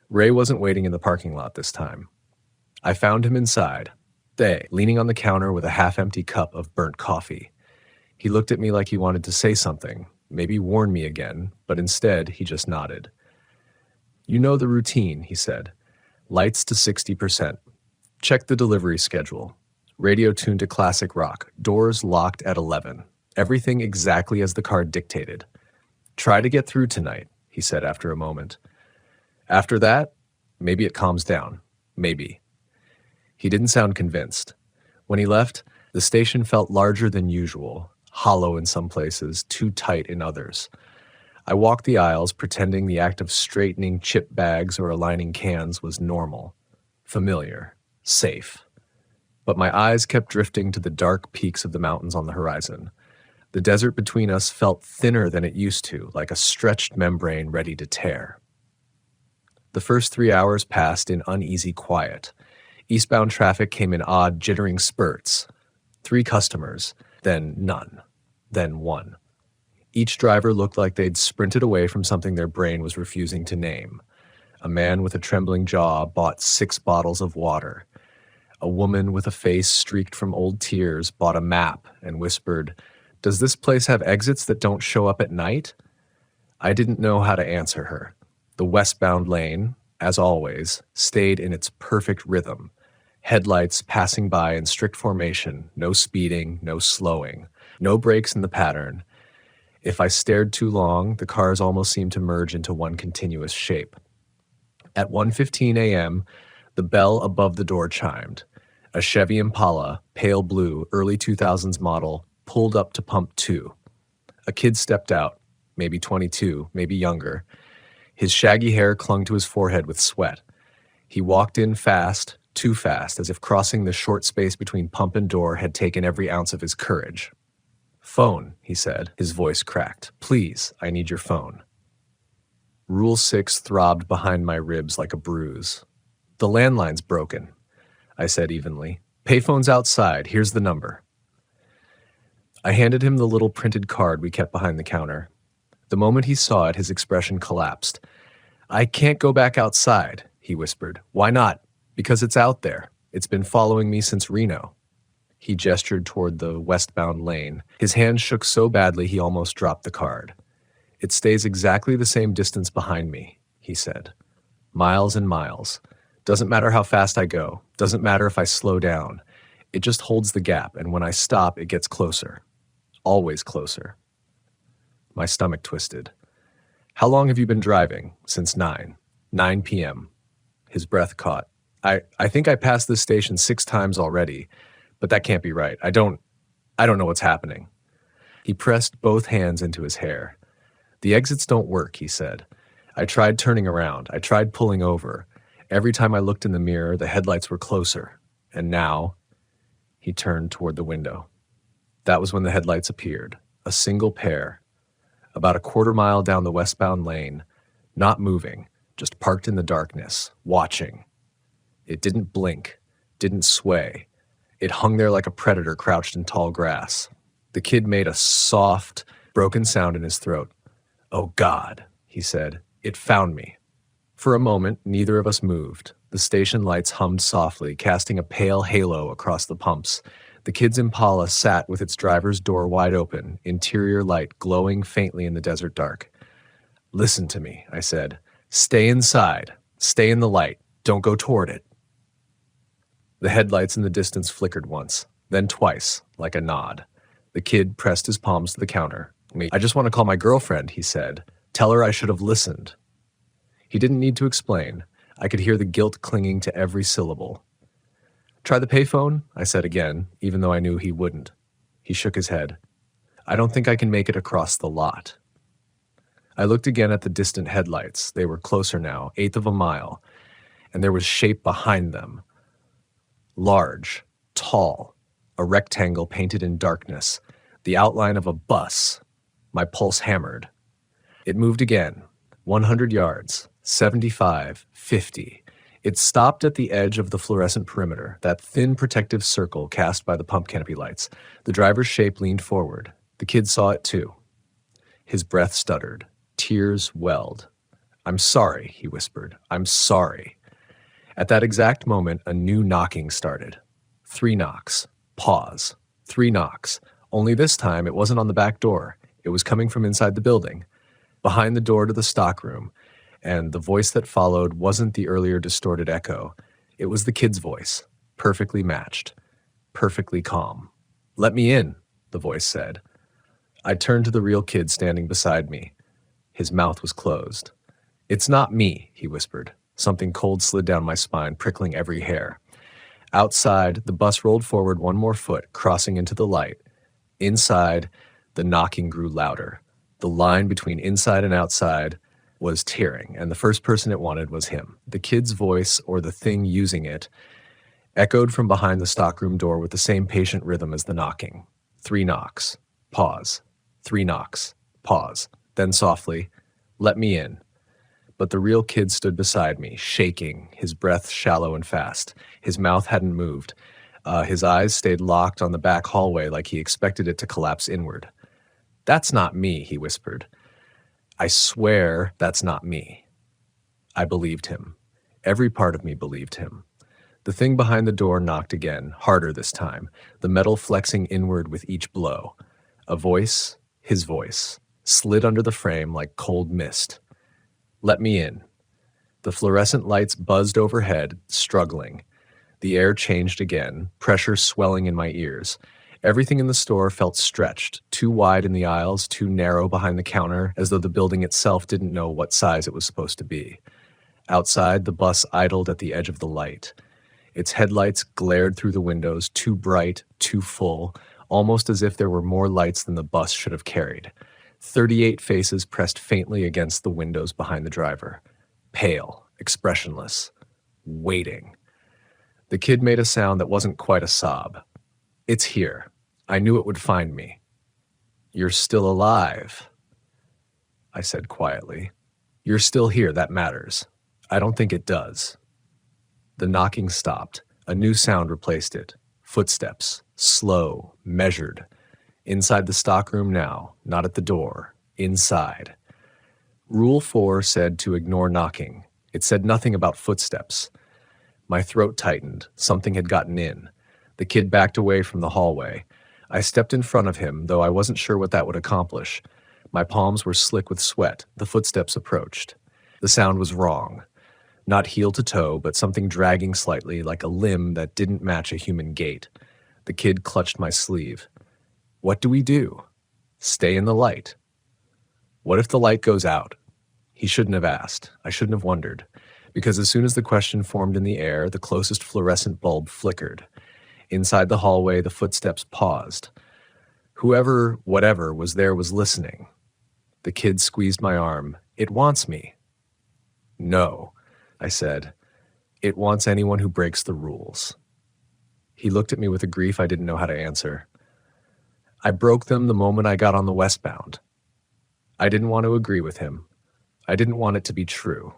Ray wasn't waiting in the parking lot this time. I found him inside, leaning on the counter with a half-empty cup of burnt coffee. He looked at me like he wanted to say something, maybe warn me again, but instead he just nodded. "You know the routine," he said. "Lights to 60%. Check the delivery schedule. Radio tuned to classic rock. Doors locked at 11. Everything exactly as the card dictated. Try to get through tonight," he said after a moment. "After that, maybe it calms down. Maybe." He didn't sound convinced. When he left, the station felt larger than usual, hollow in some places, too tight in others. I walked the aisles, pretending the act of straightening chip bags or aligning cans was normal, familiar, safe. But my eyes kept drifting to the dark peaks of the mountains on the horizon. The desert between us felt thinner than it used to, like a stretched membrane ready to tear. The first 3 hours passed in uneasy quiet. Eastbound traffic came in odd, jittering spurts. 3 customers, then none, then one. Each driver looked like they'd sprinted away from something their brain was refusing to name. A man with a trembling jaw bought 6 bottles of water. A woman with a face streaked from old tears bought a map and whispered, "Does this place have exits that don't show up at night?" I didn't know how to answer her. The westbound lane, as always, stayed in its perfect rhythm. Headlights passing by in strict formation, no speeding, no slowing, no breaks in the pattern. If I stared too long, the cars almost seemed to merge into one continuous shape. At 1:15 a.m., the bell above the door chimed. A Chevy Impala, pale blue, early 2000s model, pulled up to pump 2. A kid stepped out, maybe 22, maybe younger. His shaggy hair clung to his forehead with sweat. He walked in fast, too fast, as if crossing the short space between pump and door had taken every ounce of his courage. "Phone," he said, his voice cracked. "Please, I need your phone." Rule 6 throbbed behind my ribs like a bruise. "The landline's broken," I said evenly. "Payphone's outside. Here's the number." I handed him the little printed card we kept behind the counter. The moment he saw it, his expression collapsed. "I can't go back outside," he whispered. "Why not?" "Because it's out there. It's been following me since Reno." He gestured toward the westbound lane. His hand shook so badly he almost dropped the card. "It stays exactly the same distance behind me," he said. "Miles and miles. Doesn't matter how fast I go. Doesn't matter if I slow down. It just holds the gap, and when I stop, it gets closer. Always closer." My stomach twisted. "How long have you been driving?" "Since 9 p.m. His breath caught. I think I passed this station 6 times already, but that can't be right. I don't know what's happening." He pressed both hands into his hair. "The exits don't work," he said. "I tried turning around. I tried pulling over. Every time I looked in the mirror, the headlights were closer. And now," he turned toward the window. That was when the headlights appeared, a single pair, about a quarter mile down the westbound lane, not moving, just parked in the darkness, watching. It didn't blink, didn't sway. It hung there like a predator crouched in tall grass. The kid made a soft, broken sound in his throat. "Oh God," he said. "It found me." For a moment, neither of us moved. The station lights hummed softly, casting a pale halo across the pumps. The kid's Impala sat with its driver's door wide open, interior light glowing faintly in the desert dark. "Listen to me," I said. "Stay inside. Stay in the light. Don't go toward it." The headlights in the distance flickered once, then twice, like a nod. The kid pressed his palms to the counter. "I just want to call my girlfriend," he said. "Tell her I should have listened." He didn't need to explain. I could hear the guilt clinging to every syllable. Try the payphone, I said again, even though I knew he wouldn't. He shook his head. I don't think I can make it across the lot. I looked again at the distant headlights. They were closer now, 1/8 of a mile, and there was shape behind them. Large, tall, a rectangle painted in darkness, the outline of a bus. My pulse hammered. It moved again, 100 yards, 75, 50. It stopped at the edge of the fluorescent perimeter, that thin protective circle cast by the pump canopy lights. The driver's shape leaned forward. The kid saw it too. His breath stuttered. Tears welled. I'm sorry, he whispered. I'm sorry. At that exact moment, a new knocking started. 3 knocks. Pause. 3 knocks. Only this time, it wasn't on the back door. It was coming from inside the building, behind the door to the stockroom, and the voice that followed wasn't the earlier distorted echo. It was the kid's voice, perfectly matched, perfectly calm. Let me in, the voice said. I turned to the real kid standing beside me. His mouth was closed. It's not me, he whispered. Something cold slid down my spine, prickling every hair. Outside, the bus rolled forward 1 more foot, crossing into the light. Inside, the knocking grew louder. The line between inside and outside was tearing, and the first person it wanted was him. The kid's voice, or the thing using it, echoed from behind the stockroom door with the same patient rhythm as the knocking. 3 knocks. Pause. 3 knocks. Pause. Then softly, let me in. But the real kid stood beside me, shaking, his breath shallow and fast. His mouth hadn't moved. His eyes stayed locked on the back hallway like he expected it to collapse inward. That's not me, he whispered. I swear that's not me. I believed him. Every part of me believed him. The thing behind the door knocked again, harder this time, the metal flexing inward with each blow. A voice, his voice, slid under the frame like cold mist. Let me in. The fluorescent lights buzzed overhead, struggling. The air changed again, pressure swelling in my ears. Everything in the store felt stretched, too wide in the aisles, too narrow behind the counter, as though the building itself didn't know what size it was supposed to be. Outside, the bus idled at the edge of the light. Its headlights glared through the windows, too bright, too full, almost as if there were more lights than the bus should have carried. 38 faces pressed faintly against the windows behind the driver. Pale, expressionless, waiting. The kid made a sound that wasn't quite a sob. It's here. I knew it would find me. You're still alive, I said quietly. You're still here, that matters. I don't think it does. The knocking stopped. A new sound replaced it. Footsteps, slow, measured. Inside the stockroom now, not at the door. Inside. Rule 4 said to ignore knocking. It said nothing about footsteps. My throat tightened. Something had gotten in. The kid backed away from the hallway. I stepped in front of him, though I wasn't sure what that would accomplish. My palms were slick with sweat. The footsteps approached. The sound was wrong. Not heel to toe, but something dragging slightly, like a limb that didn't match a human gait. The kid clutched my sleeve. What do we do? Stay in the light. What if the light goes out? He shouldn't have asked. I shouldn't have wondered. Because as soon as the question formed in the air, the closest fluorescent bulb flickered. Inside the hallway, the footsteps paused. Whoever, whatever, was there was listening. The kid squeezed my arm. It wants me. No, I said. It wants anyone who breaks the rules. He looked at me with a grief I didn't know how to answer. I broke them the moment I got on the westbound. I didn't want to agree with him. I didn't want it to be true.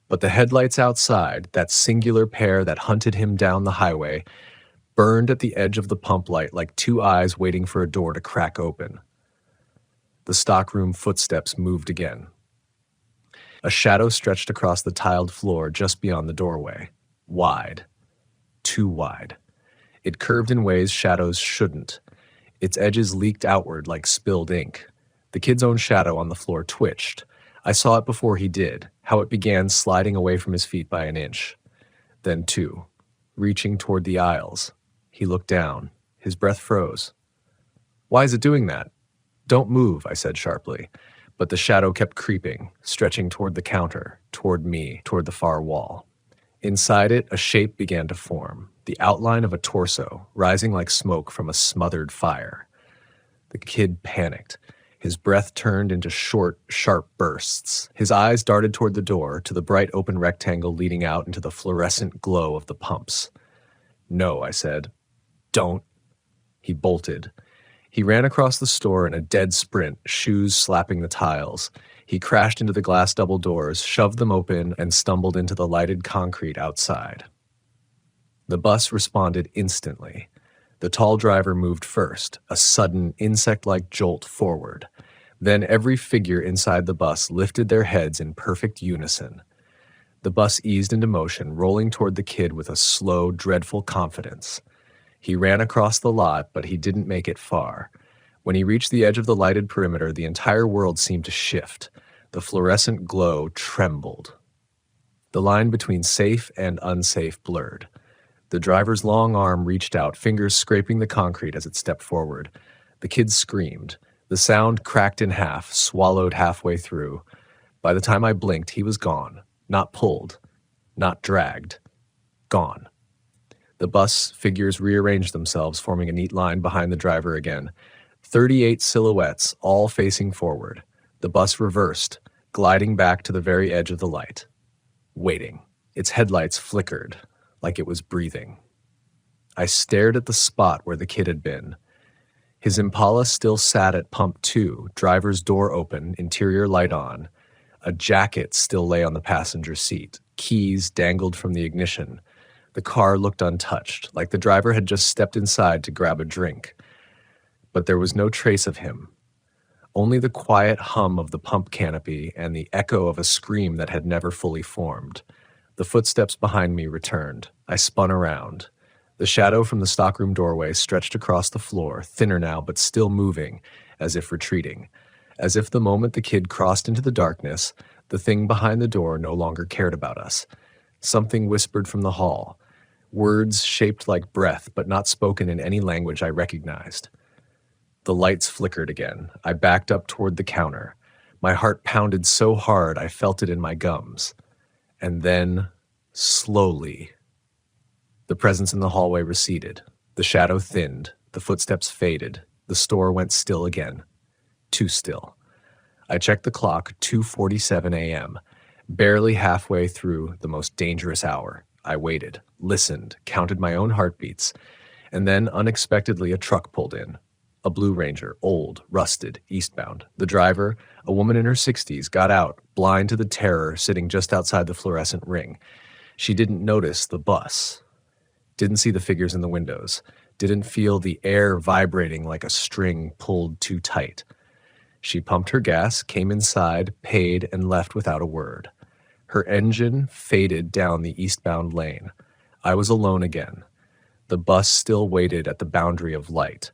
But the headlights outside, that singular pair that hunted him down the highway, burned at the edge of the pump light like 2 eyes waiting for a door to crack open. The stockroom footsteps moved again. A shadow stretched across the tiled floor just beyond the doorway. Wide. Too wide. It curved in ways shadows shouldn't. Its edges leaked outward like spilled ink. The kid's own shadow on the floor twitched. I saw it before he did, how it began sliding away from his feet by an inch. Then 2, reaching toward the aisles. He looked down. His breath froze. Why is it doing that? Don't move, I said sharply. But the shadow kept creeping, stretching toward the counter, toward me, toward the far wall. Inside it, a shape began to form, the outline of a torso, rising like smoke from a smothered fire. The kid panicked. His breath turned into short, sharp bursts. His eyes darted toward the door, to the bright open rectangle leading out into the fluorescent glow of the pumps. "No," I said. "Don't." He bolted. He ran across the store in a dead sprint, shoes slapping the tiles. He crashed into the glass double doors, shoved them open, and stumbled into the lighted concrete outside. The bus responded instantly. The tall driver moved first, a sudden, insect-like jolt forward. Then every figure inside the bus lifted their heads in perfect unison. The bus eased into motion, rolling toward the kid with a slow, dreadful confidence. He ran across the lot, but he didn't make it far. When he reached the edge of the lighted perimeter, the entire world seemed to shift. The fluorescent glow trembled. The line between safe and unsafe blurred. The driver's long arm reached out, fingers scraping the concrete as it stepped forward. The kid screamed. The sound cracked in half, swallowed halfway through. By the time I blinked, he was gone. Not pulled. Not dragged. Gone. The bus figures rearranged themselves, forming a neat line behind the driver again. 38 silhouettes, all facing forward. The bus reversed, gliding back to the very edge of the light. Waiting. Its headlights flickered, like it was breathing. I stared at the spot where the kid had been. His Impala still sat at pump 2, driver's door open, interior light on. A jacket still lay on the passenger seat. Keys dangled from the ignition. The car looked untouched, like the driver had just stepped inside to grab a drink. But there was no trace of him. Only the quiet hum of the pump canopy and the echo of a scream that had never fully formed. The footsteps behind me returned. I spun around. The shadow from the stockroom doorway stretched across the floor, thinner now but still moving, as if retreating. As if the moment the kid crossed into the darkness, the thing behind the door no longer cared about us. Something whispered from the hall. Words shaped like breath, but not spoken in any language I recognized. The lights flickered again. I backed up toward the counter. My heart pounded so hard I felt it in my gums. And then, slowly, the presence in the hallway receded. The shadow thinned. The footsteps faded. The store went still again. Too still. I checked the clock, 2:47 a.m., barely halfway through the most dangerous hour. I waited, listened, counted my own heartbeats, and then unexpectedly a truck pulled in. A Blue Ranger, old, rusted, eastbound. The driver, a woman in her 60s, got out, blind to the terror sitting just outside the fluorescent ring. She didn't notice the bus. Didn't see the figures in the windows. Didn't feel the air vibrating like a string pulled too tight. She pumped her gas, came inside, paid, and left without a word. Her engine faded down the eastbound lane. I was alone again. The bus still waited at the boundary of light.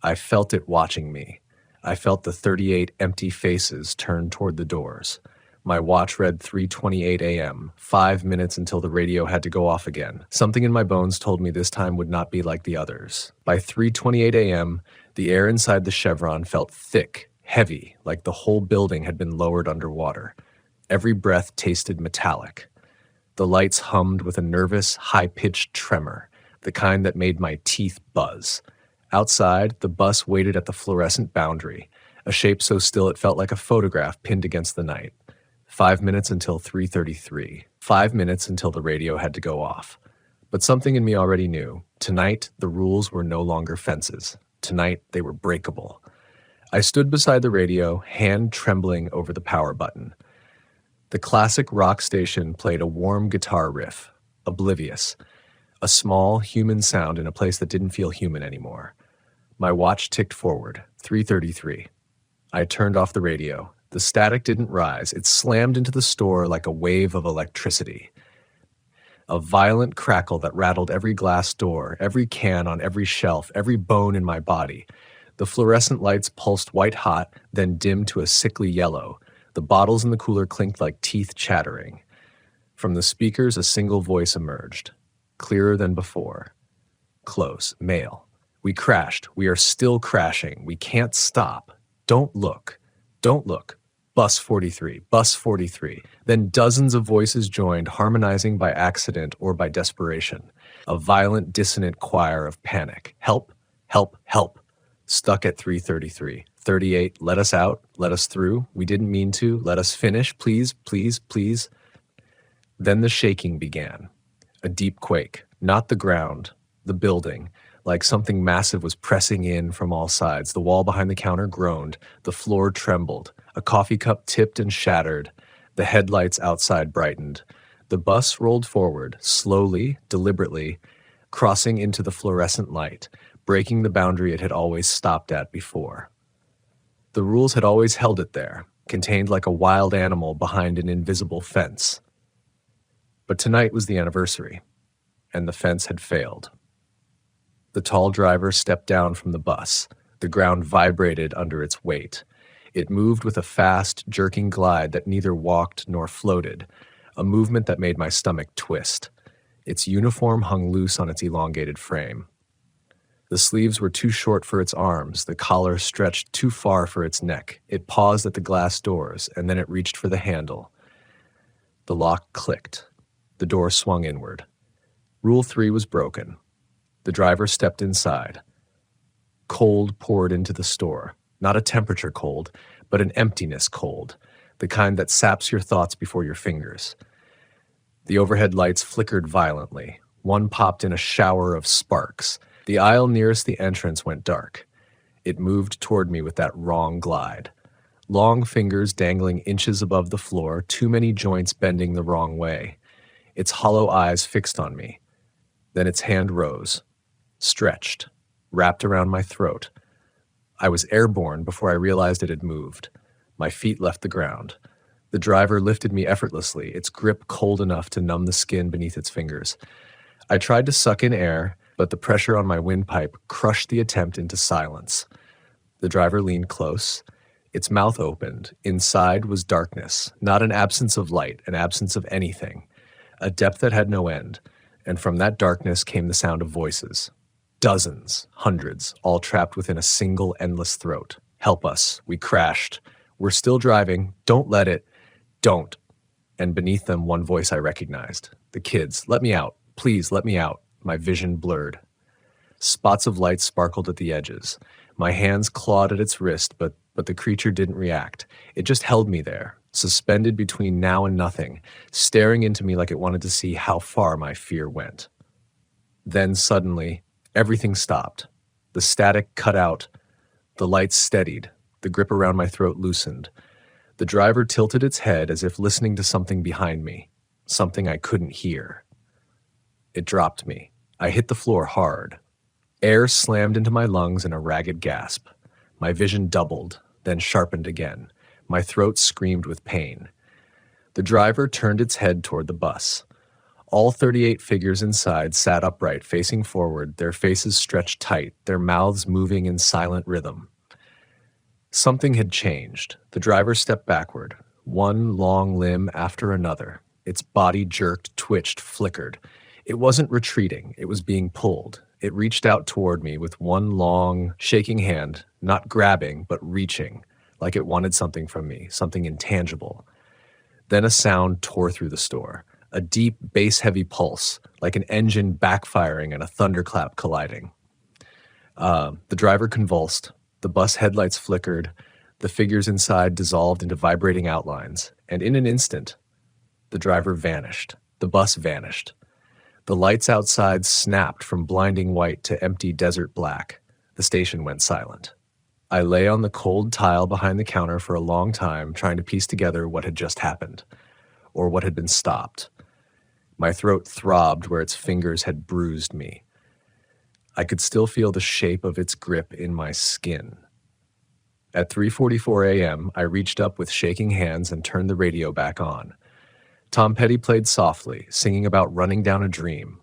I felt it watching me. I felt the 38 empty faces turn toward the doors. My watch read 3:28 a.m., 5 minutes until the radio had to go off again. Something in my bones told me this time would not be like the others. By 3:28 a.m., the air inside the Chevron felt thick, heavy, like the whole building had been lowered underwater. Every breath tasted metallic. The lights hummed with a nervous, high-pitched tremor, the kind that made my teeth buzz. Outside, the bus waited at the fluorescent boundary, a shape so still it felt like a photograph pinned against the night. 5 minutes until 3:33. 5 minutes until the radio had to go off. But something in me already knew. Tonight, the rules were no longer fences. Tonight, they were breakable. I stood beside the radio, hand trembling over the power button. The classic rock station played a warm guitar riff, oblivious, a small, human sound in a place that didn't feel human anymore. My watch ticked forward, 3:33. I turned off the radio. The static didn't rise. It slammed into the store like a wave of electricity. A violent crackle that rattled every glass door, every can on every shelf, every bone in my body. The fluorescent lights pulsed white-hot, then dimmed to a sickly yellow. The bottles in the cooler clinked like teeth chattering. From the speakers, a single voice emerged, clearer than before. Close, male. We crashed. We are still crashing. We can't stop. Don't look. Don't look. Bus 43, Bus 43. Then dozens of voices joined, harmonizing by accident or by desperation. A violent, dissonant choir of panic. Help, help, help. Stuck at 333. 38, let us out, let us through. We didn't mean to. Let us finish, please, please, please. Then the shaking began. A deep quake. Not the ground, the building. Like something massive was pressing in from all sides. The wall behind the counter groaned. The floor trembled. A coffee cup tipped and shattered. The headlights outside brightened. The bus rolled forward, slowly, deliberately, crossing into the fluorescent light, breaking the boundary it had always stopped at before. The rules had always held it there, contained like a wild animal behind an invisible fence. But tonight was the anniversary, and the fence had failed. The tall driver stepped down from the bus. The ground vibrated under its weight. It moved with a fast, jerking glide that neither walked nor floated, a movement that made my stomach twist. Its uniform hung loose on its elongated frame. The sleeves were too short for its arms, the collar stretched too far for its neck. It paused at the glass doors, and then it reached for the handle. The lock clicked. The door swung inward. Rule 3 was broken. The driver stepped inside. Cold poured into the store. Not a temperature cold, but an emptiness cold, the kind that saps your thoughts before your fingers. The overhead lights flickered violently. One popped in a shower of sparks. The aisle nearest the entrance went dark. It moved toward me with that wrong glide. Long fingers dangling inches above the floor, too many joints bending the wrong way. Its hollow eyes fixed on me. Then its hand rose, stretched, wrapped around my throat. I was airborne before I realized it had moved. My feet left the ground. The driver lifted me effortlessly, its grip cold enough to numb the skin beneath its fingers. I tried to suck in air, but the pressure on my windpipe crushed the attempt into silence. The driver leaned close. Its mouth opened. Inside was darkness, not an absence of light, an absence of anything, a depth that had no end, and from that darkness came the sound of voices. Dozens, hundreds, all trapped within a single endless throat. Help us. We crashed. We're still driving. Don't let it. Don't. And beneath them, one voice I recognized. The kids. Let me out. Please, let me out. My vision blurred. Spots of light sparkled at the edges. My hands clawed at its wrist, but the creature didn't react. It just held me there, suspended between now and nothing, staring into me like it wanted to see how far my fear went. Then suddenly, everything stopped. The static cut out. The lights steadied. The grip around my throat loosened. The driver tilted its head as if listening to something behind me, something I couldn't hear. It dropped me. I hit the floor hard. Air slammed into my lungs in a ragged gasp. My vision doubled, then sharpened again. My throat screamed with pain. The driver turned its head toward the bus. All 38 figures inside sat upright, facing forward, their faces stretched tight, their mouths moving in silent rhythm. Something had changed. The driver stepped backward, one long limb after another. Its body jerked, twitched, flickered. It wasn't retreating, it was being pulled. It reached out toward me with one long, shaking hand, not grabbing, but reaching, like it wanted something from me, something intangible. Then a sound tore through the store. A deep, bass-heavy pulse, like an engine backfiring and a thunderclap colliding. The driver convulsed. The bus headlights flickered. The figures inside dissolved into vibrating outlines. And in an instant, the driver vanished. The bus vanished. The lights outside snapped from blinding white to empty desert black. The station went silent. I lay on the cold tile behind the counter for a long time, trying to piece together what had just happened, or what had been stopped. My throat throbbed where its fingers had bruised me. I could still feel the shape of its grip in my skin. At 3:44 a.m., I reached up with shaking hands and turned the radio back on. Tom Petty played softly, singing about running down a dream.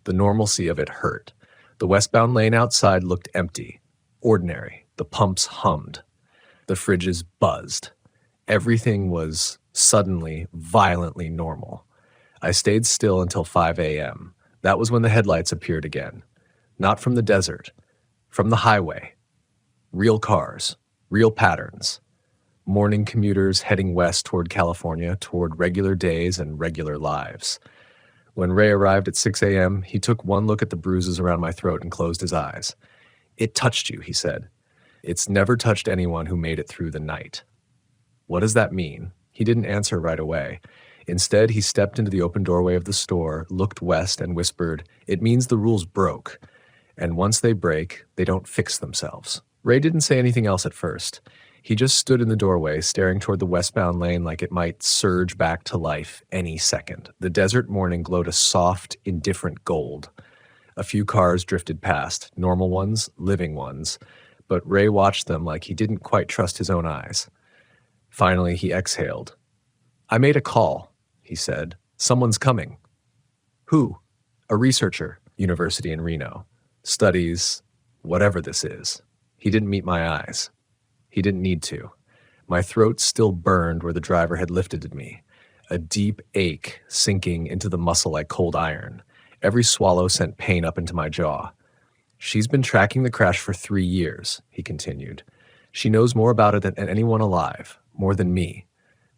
The normalcy of it hurt. The westbound lane outside looked empty, ordinary. The pumps hummed. The fridges buzzed. Everything was suddenly, violently normal. I stayed still until 5 a.m. That was when the headlights appeared again. Not from the desert, from the highway. Real cars, real patterns. Morning commuters heading west toward California, toward regular days and regular lives. When Ray arrived at 6 a.m., he took one look at the bruises around my throat and closed his eyes. "It touched you," he said. "It's never touched anyone who made it through the night." "What does that mean?" He didn't answer right away. Instead, he stepped into the open doorway of the store, looked west, and whispered, "It means the rules broke. And once they break, they don't fix themselves." Ray didn't say anything else at first. He just stood in the doorway, staring toward the westbound lane like it might surge back to life any second. The desert morning glowed a soft, indifferent gold. A few cars drifted past, normal ones, living ones, but Ray watched them like he didn't quite trust his own eyes. Finally, he exhaled. "I made a call," he said. "Someone's coming." "Who?" "A researcher, university in Reno. Studies whatever this is." He didn't meet my eyes. He didn't need to. My throat still burned where the driver had lifted at me, a deep ache sinking into the muscle like cold iron. Every swallow sent pain up into my jaw. "She's been tracking the crash for 3 years," he continued. "She knows more about it than anyone alive, more than me,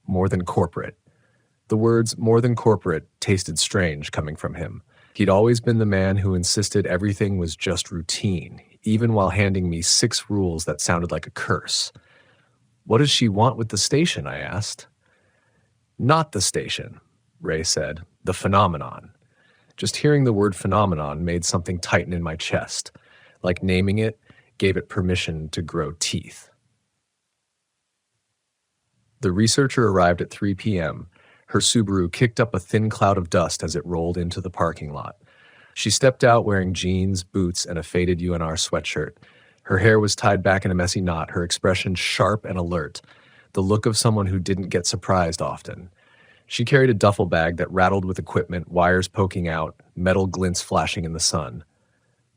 more than corporate." The words "more than corporate" tasted strange coming from him. He'd always been the man who insisted everything was just routine, even while handing me 6 rules that sounded like a curse. "What does she want with the station?" I asked. "Not the station," Ray said. "The phenomenon." Just hearing the word phenomenon made something tighten in my chest, like naming it gave it permission to grow teeth. The researcher arrived at 3 p.m. Her Subaru kicked up a thin cloud of dust as it rolled into the parking lot. She stepped out wearing jeans, boots, and a faded UNR sweatshirt. Her hair was tied back in a messy knot, her expression sharp and alert, the look of someone who didn't get surprised often. She carried a duffel bag that rattled with equipment, wires poking out, metal glints flashing in the sun.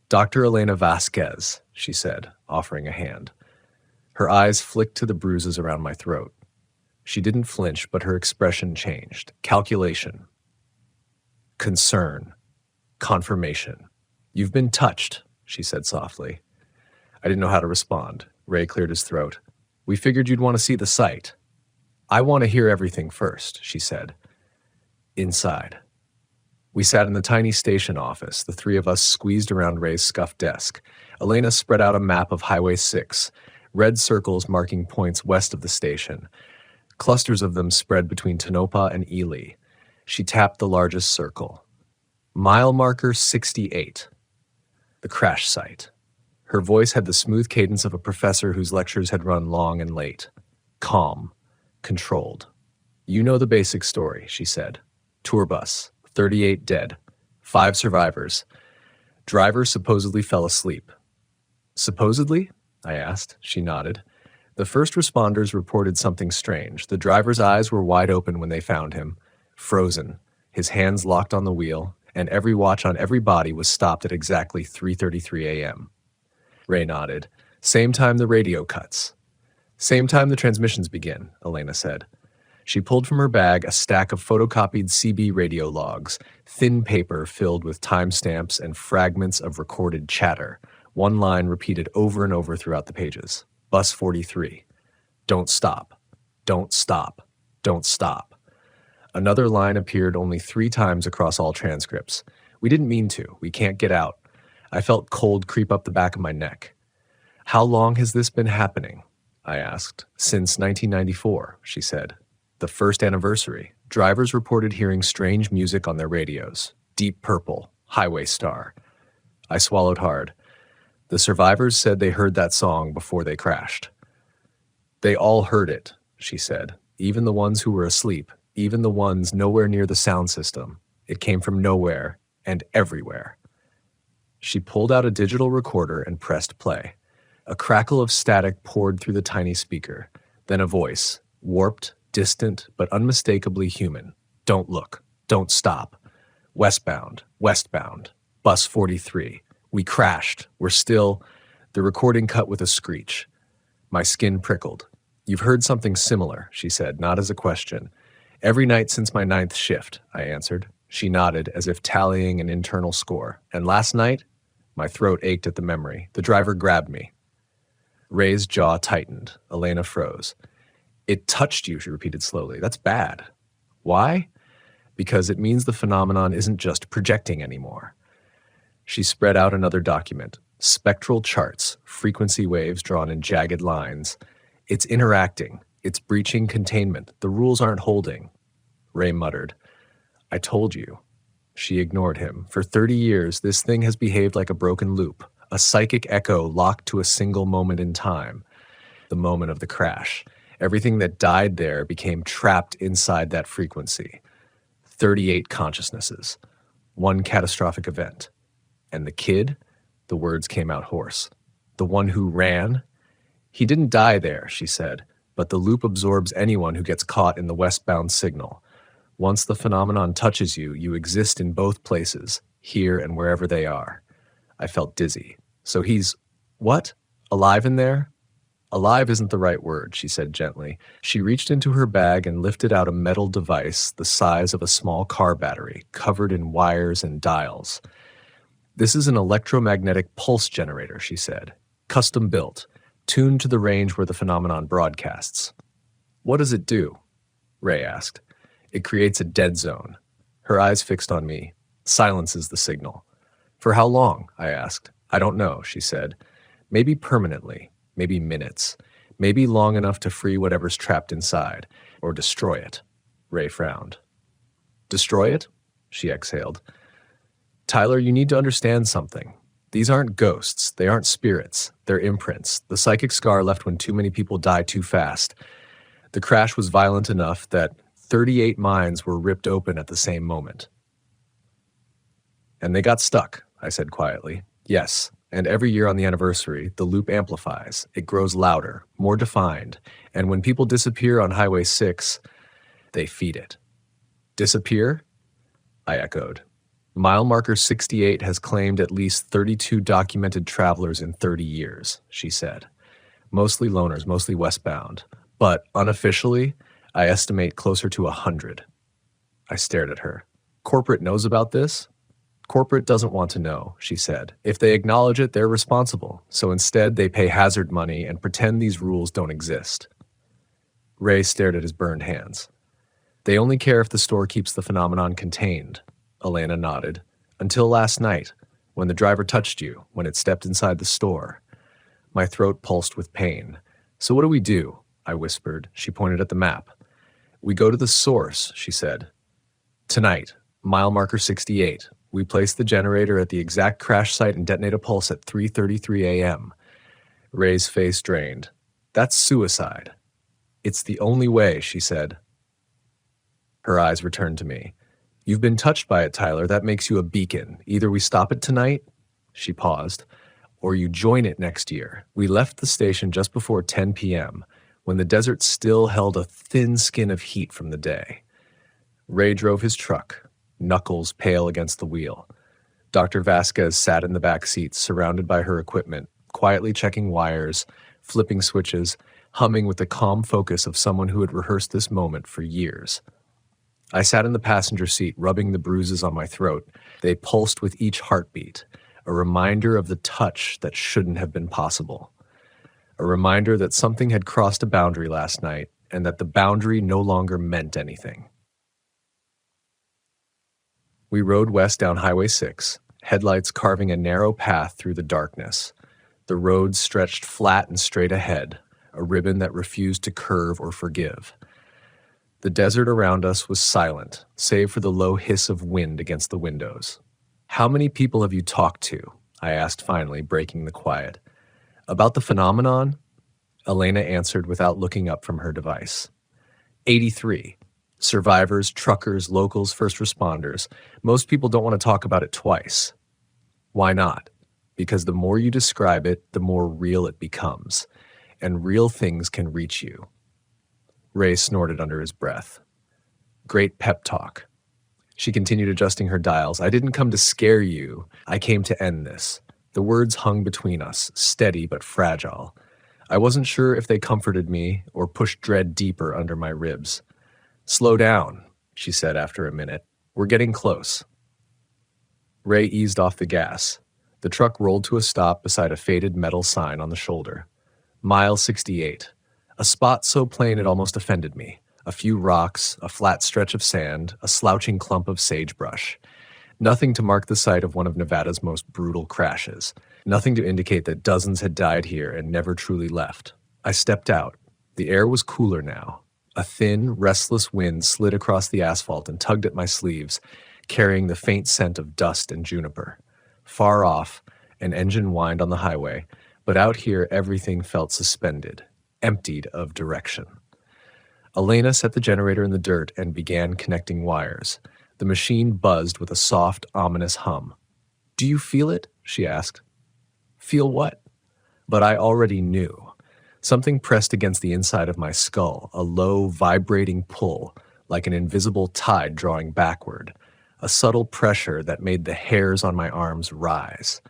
"Dr. Elena Vasquez," she said, offering a hand. Her eyes flicked to the bruises around my throat. She didn't flinch, but her expression changed. Calculation. Concern. Confirmation. "You've been touched," she said softly. I didn't know how to respond. Ray cleared his throat. "We figured you'd want to see the site." "I want to hear everything first," she said. Inside. We sat in the tiny station office, the 3 of us squeezed around Ray's scuffed desk. Elena spread out a map of Highway 6, red circles marking points west of the station. Clusters of them spread between Tonopah and Ely. She tapped the largest circle. Mile marker 68. The crash site. Her voice had the smooth cadence of a professor whose lectures had run long and late. Calm. Controlled. "You know the basic story," she said. "Tour bus. 38 dead. 5 survivors. Driver supposedly fell asleep." "Supposedly?" I asked. She nodded. "The first responders reported something strange. The driver's eyes were wide open when they found him, frozen, his hands locked on the wheel, and every watch on every body was stopped at exactly 3:33 a.m. Ray nodded. "Same time the radio cuts." "Same time the transmissions begin," Elena said. She pulled from her bag a stack of photocopied CB radio logs, thin paper filled with timestamps and fragments of recorded chatter, one line repeated over and over throughout the pages. Bus 43. "Don't stop. Don't stop. Don't stop." Another line appeared only 3 times across all transcripts. "We didn't mean to. We can't get out." I felt cold creep up the back of my neck. "How long has this been happening?" I asked. "Since 1994, she said. "The first anniversary. Drivers reported hearing strange music on their radios. Deep Purple, Highway Star." I swallowed hard. "The survivors said they heard that song before they crashed." "They all heard it," she said. "Even the ones who were asleep, even the ones nowhere near the sound system. It came from nowhere and everywhere." She pulled out a digital recorder and pressed play. A crackle of static poured through the tiny speaker. Then a voice, warped, distant, but unmistakably human. "Don't look. Don't stop. Westbound. Westbound. Bus 43. We crashed. We're still..." The recording cut with a screech. My skin prickled. "You've heard something similar," she said, not as a question. "Every night since my 9th shift," I answered. She nodded, as if tallying an internal score. "And last night?" My throat ached at the memory. "The driver grabbed me." Ray's jaw tightened. Elena froze. It touched you, she repeated slowly. That's bad. Why? Because it means the phenomenon isn't just projecting anymore. She spread out another document. Spectral charts, frequency waves drawn in jagged lines. It's interacting. It's breaching containment. The rules aren't holding. Ray muttered. I told you. She ignored him. For 30 years, this thing has behaved like a broken loop, a psychic echo locked to a single moment in time, the moment of the crash. Everything that died there became trapped inside that frequency. 38 consciousnesses. One catastrophic event. And the kid? The words came out hoarse. The one who ran? He didn't die there, she said, but the loop absorbs anyone who gets caught in the westbound signal. Once the phenomenon touches you, you exist in both places, here and wherever they are. I felt dizzy. So he's, what? Alive in there? Alive isn't the right word, she said gently. She reached into her bag and lifted out a metal device the size of a small car battery, covered in wires and dials. This is an electromagnetic pulse generator, she said. Custom built, tuned to the range where the phenomenon broadcasts. What does it do? Ray asked. It creates a dead zone. Her eyes fixed on me. Silences the signal. For how long? I asked. I don't know, she said. Maybe permanently. Maybe minutes. Maybe long enough to free whatever's trapped inside. Or destroy it. Ray frowned. Destroy it? She exhaled. Tyler, you need to understand something. These aren't ghosts. They aren't spirits. They're imprints. The psychic scar left when too many people die too fast. The crash was violent enough that 38 minds were ripped open at the same moment. And they got stuck, I said quietly. Yes, and every year on the anniversary, the loop amplifies. It grows louder, more defined, and when people disappear on Highway 6, they feed it. Disappear? I echoed. Mile marker 68 has claimed at least 32 documented travelers in 30 years, she said. Mostly loners, mostly westbound. But unofficially, I estimate closer to 100. I stared at her. Corporate knows about this? Corporate doesn't want to know, she said. If they acknowledge it, they're responsible. So instead, they pay hazard money and pretend these rules don't exist. Ray stared at his burned hands. They only care if the store keeps the phenomenon contained. Elena nodded. Until last night, when the driver touched you, when it stepped inside the store. My throat pulsed with pain. So what do we do? I whispered. She pointed at the map. We go to the source, she said. Tonight, mile marker 68. We place the generator at the exact crash site and detonate a pulse at 3:33 a.m. Ray's face drained. That's suicide. It's the only way, she said. Her eyes returned to me. You've been touched by it, Tyler. That makes you a beacon. Either we stop it tonight, she paused, or you join it next year. We left the station just before 10 p.m., when the desert still held a thin skin of heat from the day. Ray drove his truck, knuckles pale against the wheel. Dr. Vasquez sat in the back seat, surrounded by her equipment, quietly checking wires, flipping switches, humming with the calm focus of someone who had rehearsed this moment for years. I sat in the passenger seat, rubbing the bruises on my throat. They pulsed with each heartbeat, a reminder of the touch that shouldn't have been possible. A reminder that something had crossed a boundary last night, and that the boundary no longer meant anything. We rode west down Highway 6, headlights carving a narrow path through the darkness. The road stretched flat and straight ahead, a ribbon that refused to curve or forgive. The desert around us was silent, save for the low hiss of wind against the windows. How many people have you talked to? I asked finally, breaking the quiet. About the phenomenon? Elena answered without looking up from her device. 83. Survivors, truckers, locals, first responders. Most people don't want to talk about it twice. Why not? Because the more you describe it, the more real it becomes. And real things can reach you. Ray snorted under his breath. Great pep talk. She continued adjusting her dials. I didn't come to scare you. I came to end this. The words hung between us, steady but fragile. I wasn't sure if they comforted me or pushed dread deeper under my ribs. Slow down, she said after a minute. We're getting close. Ray eased off the gas. The truck rolled to a stop beside a faded metal sign on the shoulder. Mile 68. A spot so plain it almost offended me. A few rocks, a flat stretch of sand, a slouching clump of sagebrush. Nothing to mark the site of one of Nevada's most brutal crashes. Nothing to indicate that dozens had died here and never truly left. I stepped out. The air was cooler now. A thin, restless wind slid across the asphalt and tugged at my sleeves, carrying the faint scent of dust and juniper. Far off, an engine whined on the highway, but out here everything felt suspended, emptied of direction. Elena set the generator in the dirt and began connecting wires. The machine buzzed with a soft, ominous hum. "Do you feel it?" she asked. "Feel what?" But I already knew. Something pressed against the inside of my skull, a low, vibrating pull, like an invisible tide drawing backward, a subtle pressure that made the hairs on my arms rise.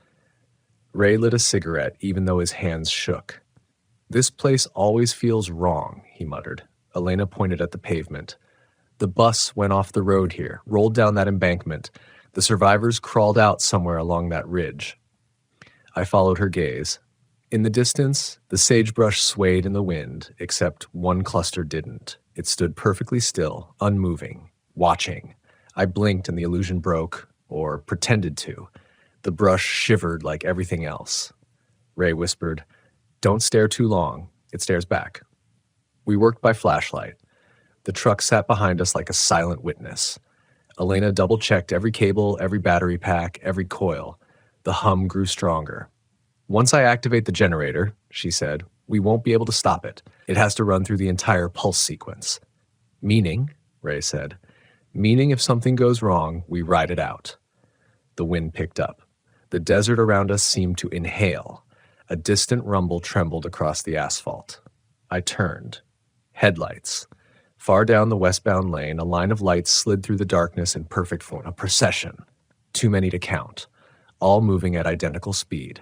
Ray lit a cigarette, even though his hands shook. "This place always feels wrong," he muttered. Elena pointed at the pavement. "The bus went off the road here, rolled down that embankment. The survivors crawled out somewhere along that ridge." I followed her gaze. In the distance, the sagebrush swayed in the wind, except one cluster didn't. It stood perfectly still, unmoving, watching. I blinked and the illusion broke, or pretended to. The brush shivered like everything else. Ray whispered, "Don't stare too long. It stares back." We worked by flashlight. The truck sat behind us like a silent witness. Elena double-checked every cable, every battery pack, every coil. The hum grew stronger. "Once I activate the generator," she said, "we won't be able to stop it. It has to run through the entire pulse sequence." "Meaning," Ray said, "meaning if something goes wrong, we ride it out." The wind picked up. The desert around us seemed to inhale. A distant rumble trembled across the asphalt. I turned. Headlights. Far down the westbound lane, a line of lights slid through the darkness in perfect form. A procession. Too many to count. All moving at identical speed.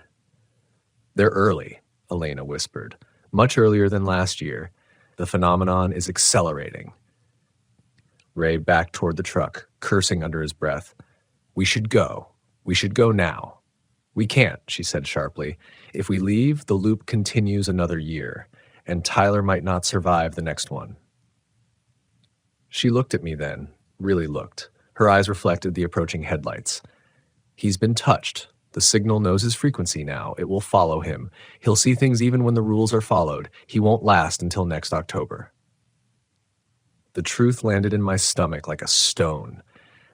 "They're early," Elena whispered. "Much earlier than last year. The phenomenon is accelerating." Ray backed toward the truck, cursing under his breath. "We should go. We should go now." "We can't," she said sharply. "If we leave, the loop continues another year, and Tyler might not survive the next one." She looked at me then, really looked. Her eyes reflected the approaching headlights. "He's been touched. The signal knows his frequency now. It will follow him. He'll see things even when the rules are followed. He won't last until next October." The truth landed in my stomach like a stone.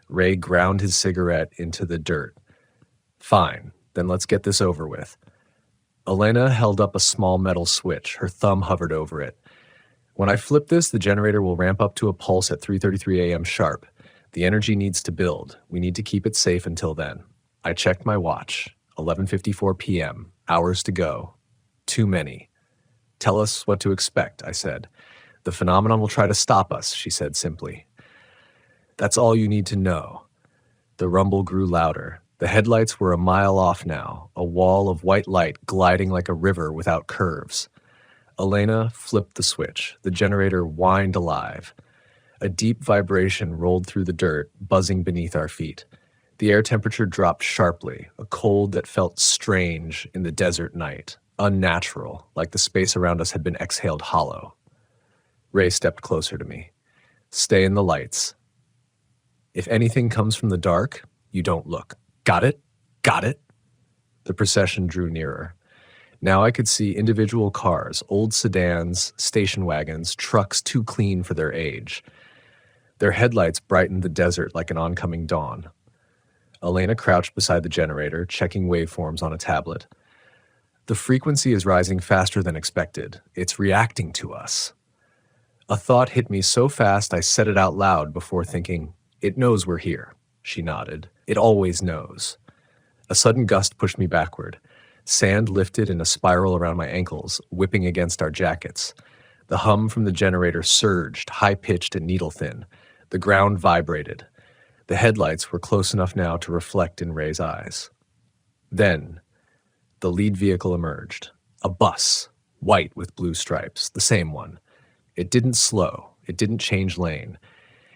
Ray ground his cigarette into the dirt. "Fine, then let's get this over with." Elena held up a small metal switch. Her thumb hovered over it. "When I flip this, the generator will ramp up to a pulse at 3:33 a.m. sharp. The energy needs to build. We need to keep it safe until then." I checked my watch. 11:54 p.m. Hours to go. Too many. "Tell us what to expect," I said. "The phenomenon will try to stop us," she said simply. "That's all you need to know." The rumble grew louder. The headlights were a mile off now, a wall of white light gliding like a river without curves. Elena flipped the switch. The generator whined alive. A deep vibration rolled through the dirt, buzzing beneath our feet. The air temperature dropped sharply, a cold that felt strange in the desert night, unnatural, like the space around us had been exhaled hollow. Ray stepped closer to me. "Stay in the lights. If anything comes from the dark, you don't look. Got it? Got it?" The procession drew nearer. Now I could see individual cars, old sedans, station wagons, trucks too clean for their age. Their headlights brightened the desert like an oncoming dawn. Elena crouched beside the generator, checking waveforms on a tablet. "The frequency is rising faster than expected. It's reacting to us." A thought hit me so fast I said it out loud before thinking, "It knows we're here." She nodded. "It always knows." A sudden gust pushed me backward. Sand lifted in a spiral around my ankles, whipping against our jackets. The hum from the generator surged, high-pitched and needle-thin. The ground vibrated. The headlights were close enough now to reflect in Ray's eyes. Then, the lead vehicle emerged. A bus, white with blue stripes, the same one. It didn't slow. It didn't change lane.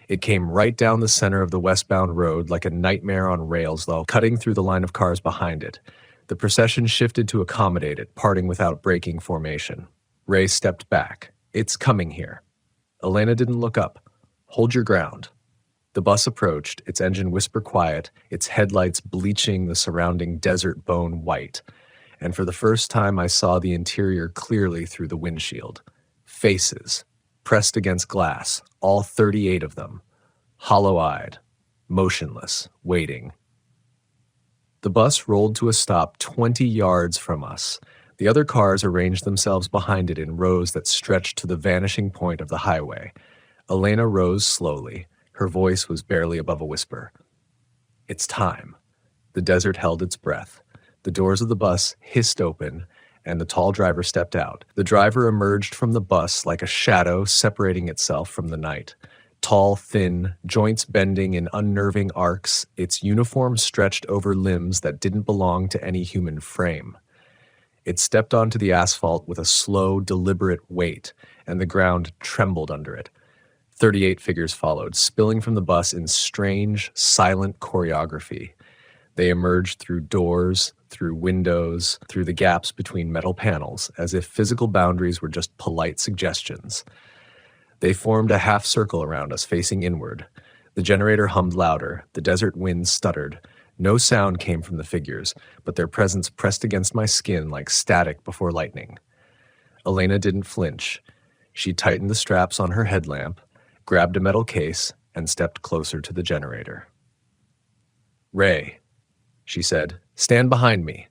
It came right down the center of the westbound road like a nightmare on rails, though, cutting through the line of cars behind it. The procession shifted to accommodate it, parting without breaking formation. Ray stepped back. It's coming here. Elena didn't look up. Hold your ground. The bus approached, its engine whisper quiet, its headlights bleaching the surrounding desert bone white. And for the first time I saw the interior clearly through the windshield. Faces, pressed against glass, all 38 of them. Hollow-eyed, motionless, waiting. The bus rolled to a stop 20 yards from us. The other cars arranged themselves behind it in rows that stretched to the vanishing point of the highway. Elena rose slowly. Her voice was barely above a whisper. It's time. The desert held its breath. The doors of the bus hissed open, and the tall driver stepped out. The driver emerged from the bus like a shadow separating itself from the night. Tall, thin, joints bending in unnerving arcs, its uniform stretched over limbs that didn't belong to any human frame. It stepped onto the asphalt with a slow, deliberate weight, and the ground trembled under it. 38 figures followed, spilling from the bus in strange, silent choreography. They emerged through doors, through windows, through the gaps between metal panels, as if physical boundaries were just polite suggestions. They formed a half circle around us, facing inward. The generator hummed louder, the desert wind stuttered. No sound came from the figures, but their presence pressed against my skin like static before lightning. Elena didn't flinch. She tightened the straps on her headlamp, grabbed a metal case, and stepped closer to the generator. "Ray," she said, "stand behind me.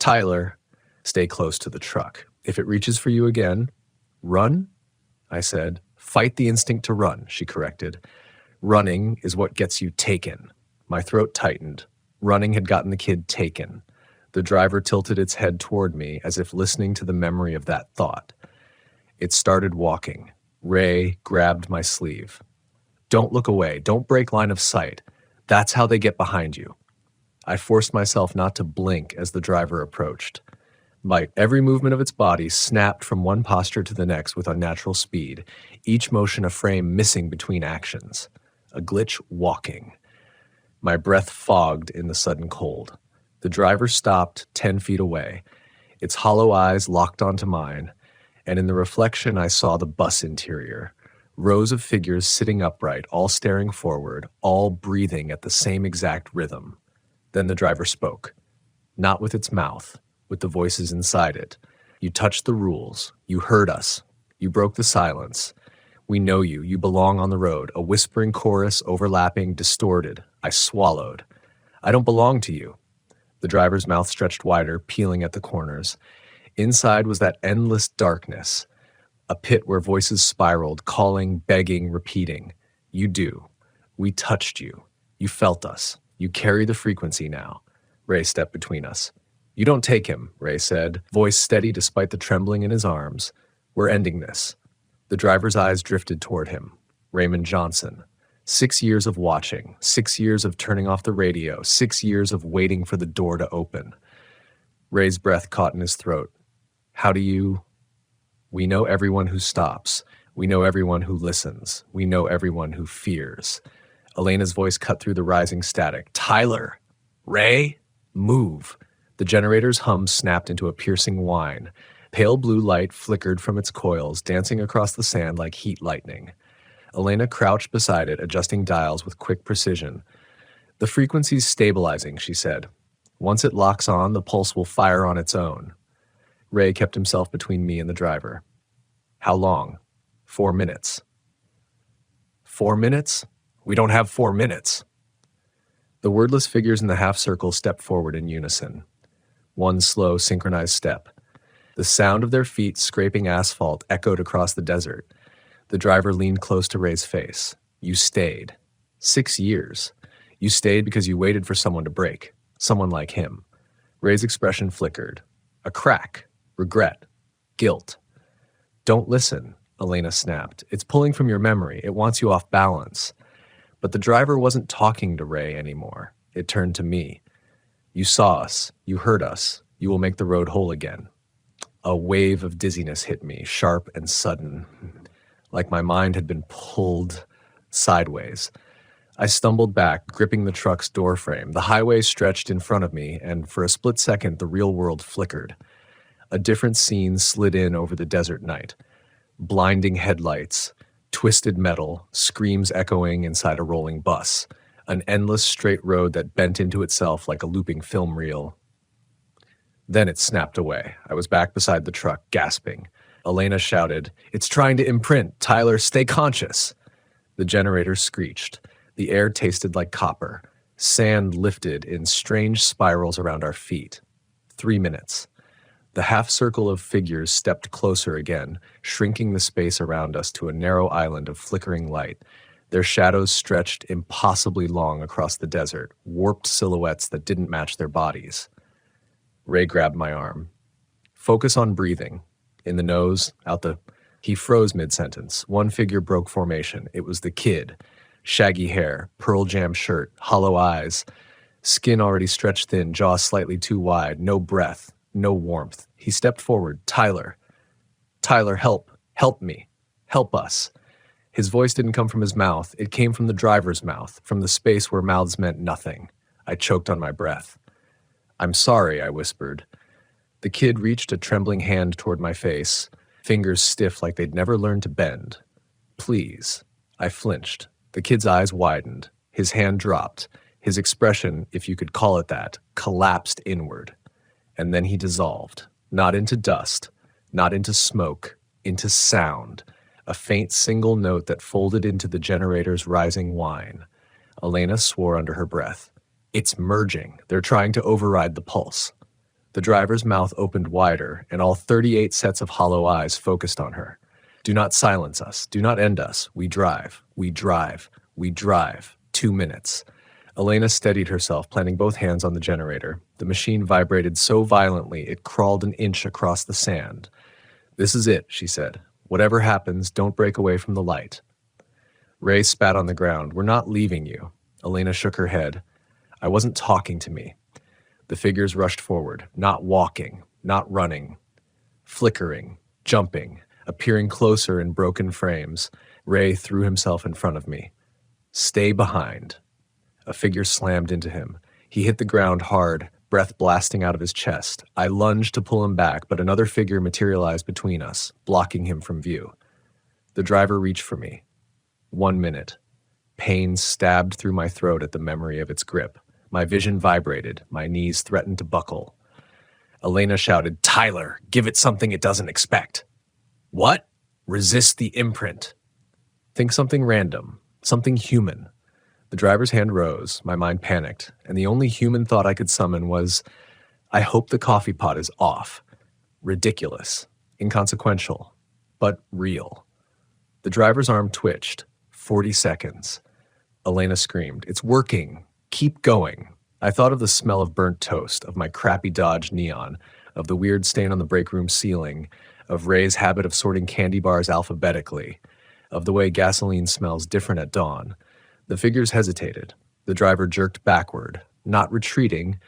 Tyler, stay close to the truck. If it reaches for you again, run," I said. "Fight the instinct to run," she corrected. "Running is what gets you taken." My throat tightened. Running had gotten the kid taken. The driver tilted its head toward me as if listening to the memory of that thought. It started walking. Ray grabbed my sleeve. "Don't look away. Don't break line of sight. That's how they get behind you." I forced myself not to blink as the driver approached. Every movement of its body snapped from one posture to the next with unnatural speed, each motion a frame missing between actions. A glitch walking. My breath fogged in the sudden cold. The driver stopped 10 feet away. Its hollow eyes locked onto mine, and in the reflection I saw the bus interior. Rows of figures sitting upright, all staring forward, all breathing at the same exact rhythm. Then the driver spoke. Not with its mouth, with the voices inside it. "You touched the rules. You heard us. You broke the silence. We know you. You belong on the road." A whispering chorus, overlapping, distorted. I swallowed. "I don't belong to you." The driver's mouth stretched wider, peeling at the corners. Inside was that endless darkness, a pit where voices spiraled, calling, begging, repeating. "You do. We touched you. You felt us. You carry the frequency now." Ray stepped between us. "You don't take him," Ray said, voice steady despite the trembling in his arms. "We're ending this." The driver's eyes drifted toward him. Raymond Johnson. 6 years of watching, 6 years of turning off the radio, 6 years of waiting for the door to open. Ray's breath caught in his throat. "How do you—" "We know everyone who stops. We know everyone who listens. We know everyone who fears." Elena's voice cut through the rising static. "Tyler! Ray! Move!" The generator's hum snapped into a piercing whine. Pale blue light flickered from its coils, dancing across the sand like heat lightning. Elena crouched beside it, adjusting dials with quick precision. "The frequency's stabilizing," she said. "Once it locks on, the pulse will fire on its own." Ray kept himself between me and the driver. "How long?" 4 minutes. 4 minutes? We don't have 4 minutes. The wordless figures in the half-circle stepped forward in unison. One slow, synchronized step. The sound of their feet scraping asphalt echoed across the desert. The driver leaned close to Ray's face. "You stayed. 6 years. You stayed because you waited for someone to break. Someone like him." Ray's expression flickered. A crack. Regret. Guilt. "Don't listen," Elena snapped. "It's pulling from your memory. It wants you off balance." But the driver wasn't talking to Ray anymore. It turned to me. "You saw us. You heard us. You will make the road whole again." A wave of dizziness hit me, sharp and sudden, like my mind had been pulled sideways. I stumbled back, gripping the truck's doorframe. The highway stretched in front of me, and for a split second, the real world flickered. A different scene slid in over the desert night. Blinding headlights, twisted metal, screams echoing inside a rolling bus, an endless straight road that bent into itself like a looping film reel. Then it snapped away. I was back beside the truck, gasping. Elena shouted, "It's trying to imprint. Tyler, stay conscious." The generator screeched. The air tasted like copper. Sand lifted in strange spirals around our feet. 3 minutes. The half circle of figures stepped closer again, shrinking the space around us to a narrow island of flickering light. Their shadows stretched impossibly long across the desert, warped silhouettes that didn't match their bodies. Ray grabbed my arm. "Focus on breathing. In the nose, out the..." He froze mid-sentence. One figure broke formation. It was the kid. Shaggy hair, pearl jam shirt, hollow eyes, skin already stretched thin, jaw slightly too wide, no breath, no warmth. He stepped forward. "Tyler. Tyler, help. Help me. Help us." His voice didn't come from his mouth. It came from the driver's mouth, from the space where mouths meant nothing. I choked on my breath. "I'm sorry," I whispered. The kid reached a trembling hand toward my face, fingers stiff like they'd never learned to bend. "Please." I flinched. The kid's eyes widened. His hand dropped. His expression, if you could call it that, collapsed inward. And then he dissolved. Not into dust, not into smoke, into sound. A faint single note that folded into the generator's rising whine. Elena swore under her breath. "It's merging. They're trying to override the pulse." The driver's mouth opened wider, and all 38 sets of hollow eyes focused on her. "Do not silence us. Do not end us. We drive. We drive. We drive. 2 minutes." Elena steadied herself, planting both hands on the generator. The machine vibrated so violently it crawled an inch across the sand. "This is it," she said. "Whatever happens, don't break away from the light." Ray spat on the ground. "We're not leaving you." Elena shook her head. "I wasn't talking to me." The figures rushed forward, not walking, not running, flickering, jumping, appearing closer in broken frames. Ray threw himself in front of me. "Stay behind." A figure slammed into him. He hit the ground hard, breath blasting out of his chest. I lunged to pull him back, but another figure materialized between us, blocking him from view. The driver reached for me. 1 minute. Pain stabbed through my throat at the memory of its grip. My vision vibrated. My knees threatened to buckle. Elena shouted, "Tyler, give it something it doesn't expect." "What?" "Resist the imprint." Think something random, something human. The driver's hand rose. My mind panicked, and the only human thought I could summon was, "I hope the coffee pot is off." Ridiculous, inconsequential, but real. The driver's arm twitched. 40 seconds. Elena screamed, "It's working. Keep going." I thought of the smell of burnt toast, of my crappy Dodge Neon, of the weird stain on the break room ceiling, of Ray's habit of sorting candy bars alphabetically, of the way gasoline smells different at dawn. The figures hesitated. The driver jerked backward, not retreating,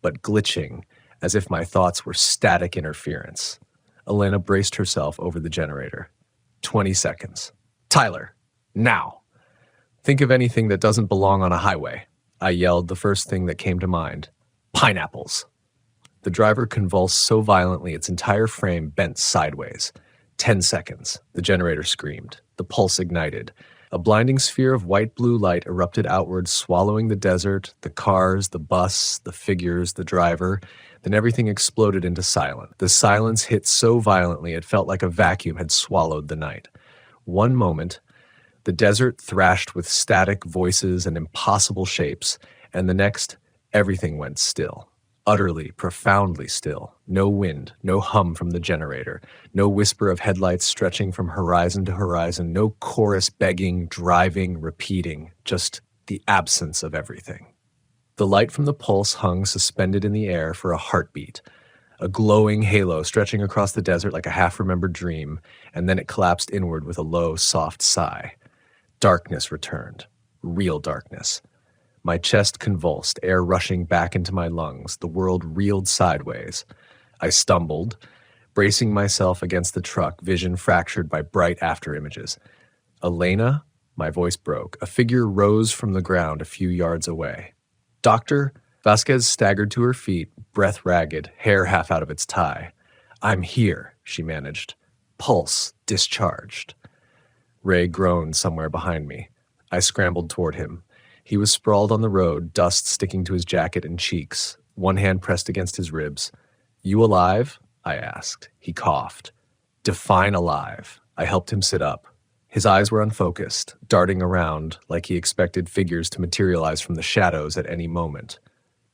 but glitching, as if my thoughts were static interference. Elena braced herself over the generator. 20 seconds. "Tyler, now. Think of anything that doesn't belong on a highway." I yelled the first thing that came to mind. "Pineapples." The driver convulsed so violently its entire frame bent sideways. 10 seconds. The generator screamed. The pulse ignited. A blinding sphere of white-blue light erupted outward, swallowing the desert, the cars, the bus, the figures, the driver. Then everything exploded into silence. The silence hit so violently it felt like a vacuum had swallowed the night. One moment, the desert thrashed with static voices and impossible shapes, and the next, everything went still. Utterly, profoundly still. No wind, no hum from the generator, no whisper of headlights stretching from horizon to horizon, no chorus begging, driving, repeating, just the absence of everything. The light from the pulse hung suspended in the air for a heartbeat, a glowing halo stretching across the desert like a half-remembered dream, and then it collapsed inward with a low, soft sigh. Darkness returned. Real darkness. My chest convulsed, air rushing back into my lungs. The world reeled sideways. I stumbled, bracing myself against the truck, vision fractured by bright afterimages. "Elena?" My voice broke. A figure rose from the ground a few yards away. "Doctor?" Vasquez staggered to her feet, breath ragged, hair half out of its tie. "I'm here," she managed. Pulse discharged. Ray groaned somewhere behind me. I scrambled toward him. He was sprawled on the road, dust sticking to his jacket and cheeks, one hand pressed against his ribs. "You alive?" I asked. He coughed. "Define alive." I helped him sit up. His eyes were unfocused, darting around like he expected figures to materialize from the shadows at any moment.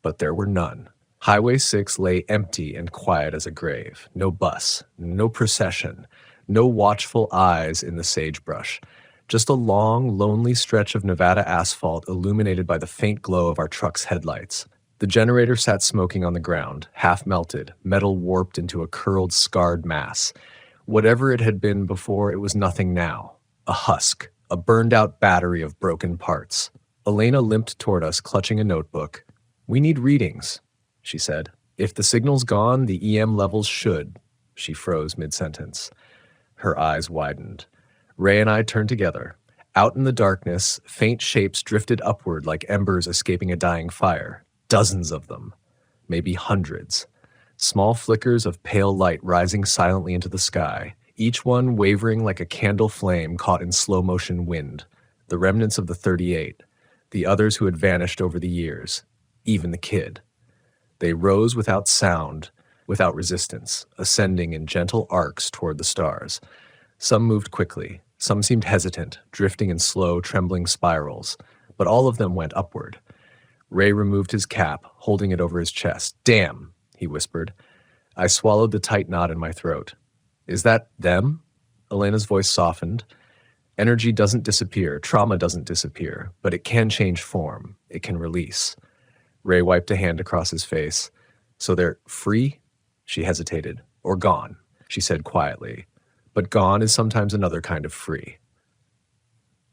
But there were none. Highway 6 lay empty and quiet as a grave. No bus, no procession, no watchful eyes in the sagebrush. Just a long, lonely stretch of Nevada asphalt illuminated by the faint glow of our truck's headlights. The generator sat smoking on the ground, half melted, metal warped into a curled, scarred mass. Whatever it had been before, it was nothing now. A husk, a burned-out battery of broken parts. Elena limped toward us, clutching a notebook. "We need readings," she said. "If the signal's gone, the EM levels should." She froze mid-sentence. Her eyes widened. Ray and I turned together. Out in the darkness, faint shapes drifted upward like embers escaping a dying fire. Dozens of them. Maybe hundreds. Small flickers of pale light rising silently into the sky, each one wavering like a candle flame caught in slow-motion wind. The remnants of the 38. The others who had vanished over the years. Even the kid. They rose without sound, without resistance, ascending in gentle arcs toward the stars. Some moved quickly. Some seemed hesitant, drifting in slow, trembling spirals. But all of them went upward. Ray removed his cap, holding it over his chest. "Damn," he whispered. I swallowed the tight knot in my throat. "Is that them?" Elena's voice softened. "Energy doesn't disappear, trauma doesn't disappear, but it can change form. It can release." Ray wiped a hand across his face. "So they're free?" She hesitated. "Or gone," she said quietly. "But gone is sometimes another kind of free."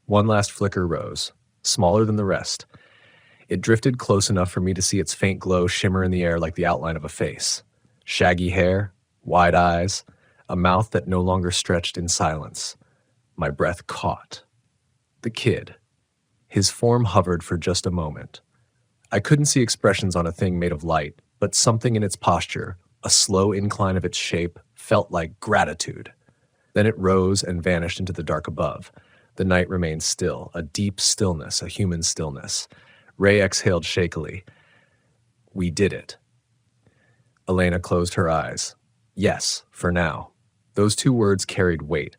One last flicker rose, smaller than the rest. It drifted close enough for me to see its faint glow shimmer in the air like the outline of a face. Shaggy hair, wide eyes, a mouth that no longer stretched in silence. My breath caught. The kid. His form hovered for just a moment. I couldn't see expressions on a thing made of light, but something in its posture, a slow incline of its shape, felt like gratitude. Then it rose and vanished into the dark above. The night remained still, a deep stillness, a human stillness. Ray exhaled shakily. "We did it." Elena closed her eyes. "Yes, for now." Those two words carried weight.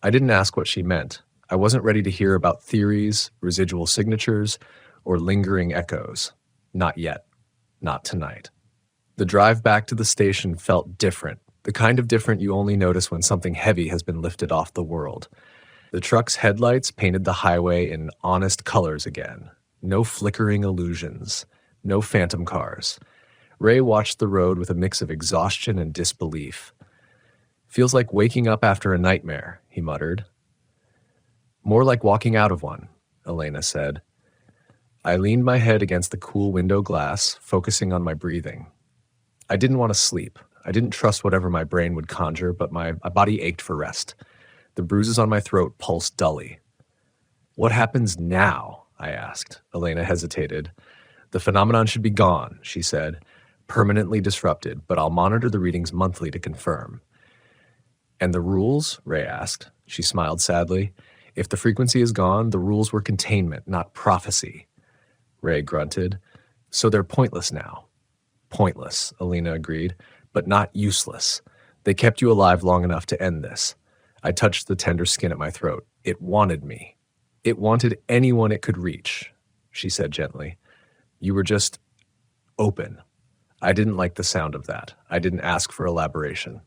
I didn't ask what she meant. I wasn't ready to hear about theories, residual signatures, or lingering echoes. Not yet. Not tonight. The drive back to the station felt different, the kind of different you only notice when something heavy has been lifted off the world. The truck's headlights painted the highway in honest colors again. No flickering illusions. No phantom cars. Ray watched the road with a mix of exhaustion and disbelief. "Feels like waking up after a nightmare," he muttered. "More like walking out of one," Elena said. I leaned my head against the cool window glass, focusing on my breathing. I didn't want to sleep. I didn't trust whatever my brain would conjure, but my body ached for rest. The bruises on my throat pulsed dully. "What happens now?" I asked. Elena hesitated. "The phenomenon should be gone," she said. "Permanently disrupted, but I'll monitor the readings monthly to confirm." "And the rules?" Ray asked. She smiled sadly. "If the frequency is gone, the rules were containment, not prophecy." Ray grunted. "So they're pointless now." "Pointless," Elena agreed, "but not useless. They kept you alive long enough to end this." I touched the tender skin at my throat. "It wanted me. It wanted anyone it could reach," she said gently. "You were just open." I didn't like the sound of that. I didn't ask for elaboration.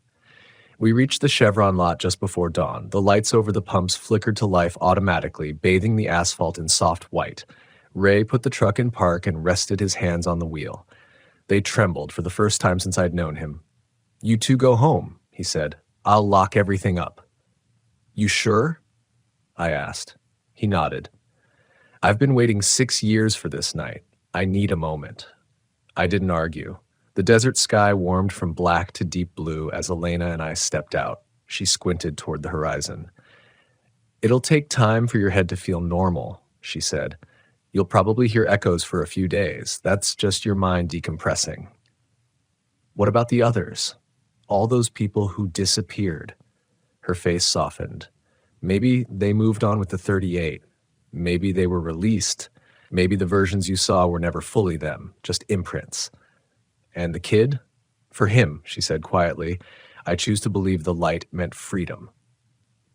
We reached the Chevron lot just before dawn. The lights over the pumps flickered to life automatically, bathing the asphalt in soft white. Ray put the truck in park and rested his hands on the wheel. They trembled for the first time since I'd known him. "You two go home," he said. "I'll lock everything up." "You sure?" I asked. He nodded. "I've been waiting 6 years for this night. I need a moment." I didn't argue. The desert sky warmed from black to deep blue as Elena and I stepped out. She squinted toward the horizon. "It'll take time for your head to feel normal," she said. "You'll probably hear echoes for a few days. That's just your mind decompressing." "What about the others? All those people who disappeared?" Her face softened. Maybe they moved on with the 38. Maybe they were released. Maybe the versions you saw were never fully them, just imprints. And the kid? For him, she said quietly, I choose to believe the light meant freedom.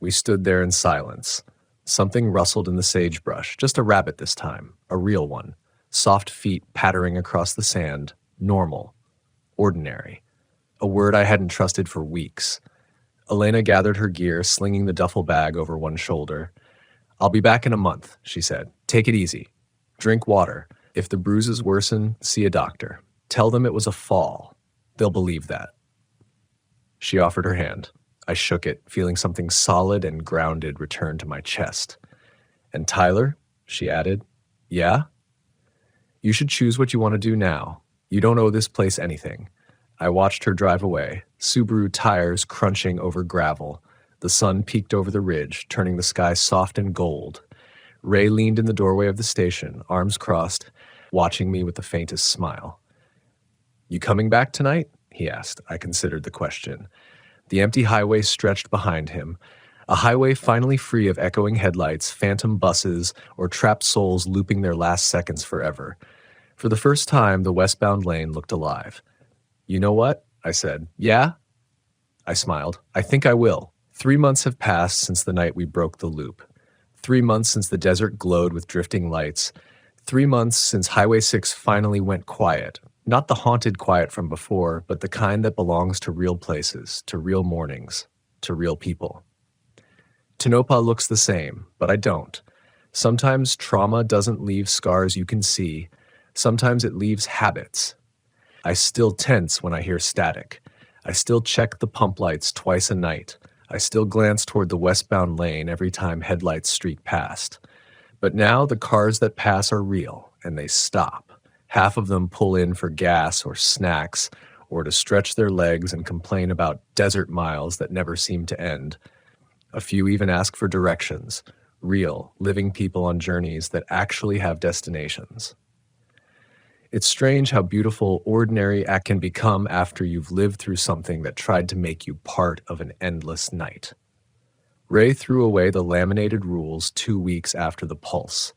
We stood there in silence. Something rustled in the sagebrush, just a rabbit this time, a real one. Soft feet pattering across the sand, normal, ordinary. A word I hadn't trusted for weeks. Elena gathered her gear, slinging the duffel bag over one shoulder. I'll be back in a month, she said. Take it easy. Drink water. If the bruises worsen, see a doctor. Tell them it was a fall. They'll believe that. She offered her hand. I shook it, feeling something solid and grounded return to my chest. And Tyler, she added, yeah? You should choose what you want to do now. You don't owe this place anything. I watched her drive away, Subaru tires crunching over gravel. The sun peeked over the ridge, turning the sky soft and gold. Ray leaned in the doorway of the station, arms crossed, watching me with the faintest smile. You coming back tonight? He asked. I considered the question. The empty highway stretched behind him, a highway finally free of echoing headlights, phantom buses, or trapped souls looping their last seconds forever. For the first time, the westbound lane looked alive. You know what? I said. Yeah? I smiled. I think I will. 3 months have passed since the night we broke the loop. 3 months since the desert glowed with drifting lights. 3 months since Highway 6 finally went quiet. Not the haunted quiet from before, but the kind that belongs to real places, to real mornings, to real people. Tonopah looks the same, but I don't. Sometimes trauma doesn't leave scars you can see. Sometimes it leaves habits. I still tense when I hear static. I still check the pump lights twice a night. I still glance toward the westbound lane every time headlights streak past. But now the cars that pass are real, and they stop. Half of them pull in for gas or snacks, or to stretch their legs and complain about desert miles that never seem to end. A few even ask for directions, real, living people on journeys that actually have destinations. It's strange how beautiful ordinary act can become after you've lived through something that tried to make you part of an endless night. Ray threw away the laminated rules 2 weeks after the Pulse.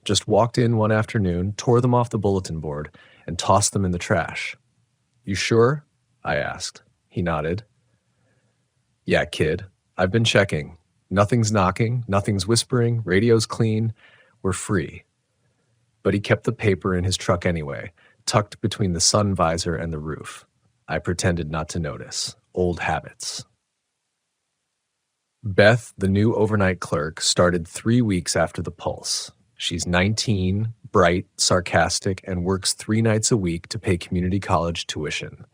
Just walked in one afternoon, tore them off the bulletin board, and tossed them in the trash. You sure? I asked. He nodded. Yeah, kid. I've been checking. Nothing's knocking, nothing's whispering, radio's clean. We're free. But he kept the paper in his truck anyway, tucked between the sun visor and the roof. I pretended not to notice. Old habits. Beth, the new overnight clerk, started 3 weeks after the Pulse. She's 19, bright, sarcastic, and works 3 nights a week to pay community college tuition.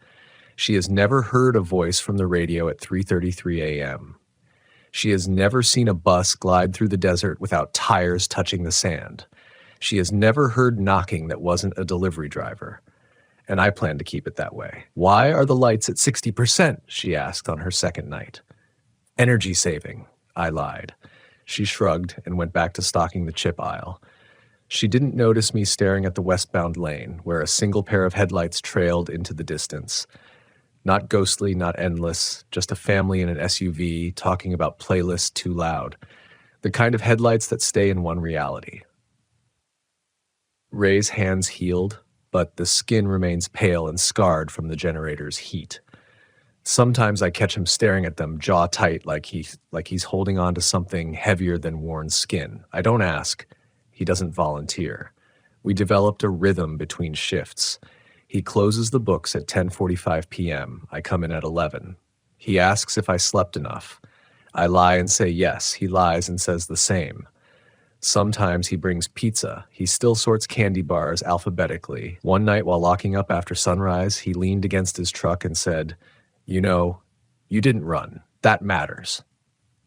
She has never heard a voice from the radio at 3:33 a.m. She has never seen a bus glide through the desert without tires touching the sand. She has never heard knocking that wasn't a delivery driver. And I plan to keep it that way. Why are the lights at 60%? She asked on her second night. Energy saving, I lied. She shrugged and went back to stocking the chip aisle. She didn't notice me staring at the westbound lane, where a single pair of headlights trailed into the distance. Not ghostly, not endless, just a family in an SUV talking about playlists too loud. The kind of headlights that stay in one reality. Ray's hands healed, but the skin remains pale and scarred from the generator's heat. Sometimes I catch him staring at them, jaw tight, like he's holding on to something heavier than worn skin. I don't ask. He doesn't volunteer. We developed a rhythm between shifts. He closes the books at 10:45 p.m. I come in at 11. He asks if I slept enough. I lie and say yes. He lies and says the same. Sometimes he brings pizza. He still sorts candy bars alphabetically. One night while locking up after sunrise, he leaned against his truck and said, "You know, you didn't run. That matters."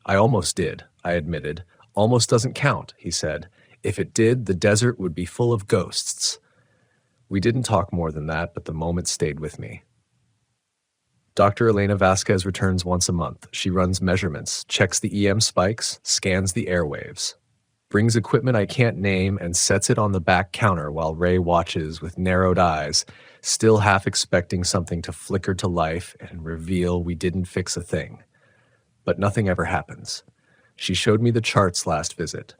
I almost did, I admitted. Almost doesn't count, he said. If it did, the desert would be full of ghosts. We didn't talk more than that, but the moment stayed with me. Dr. Elena Vasquez returns once a month. She runs measurements, checks the EM spikes, scans the airwaves. Brings equipment I can't name and sets it on the back counter while Ray watches with narrowed eyes, still half expecting something to flicker to life and reveal we didn't fix a thing. but nothing ever happens. She showed me the charts last visit.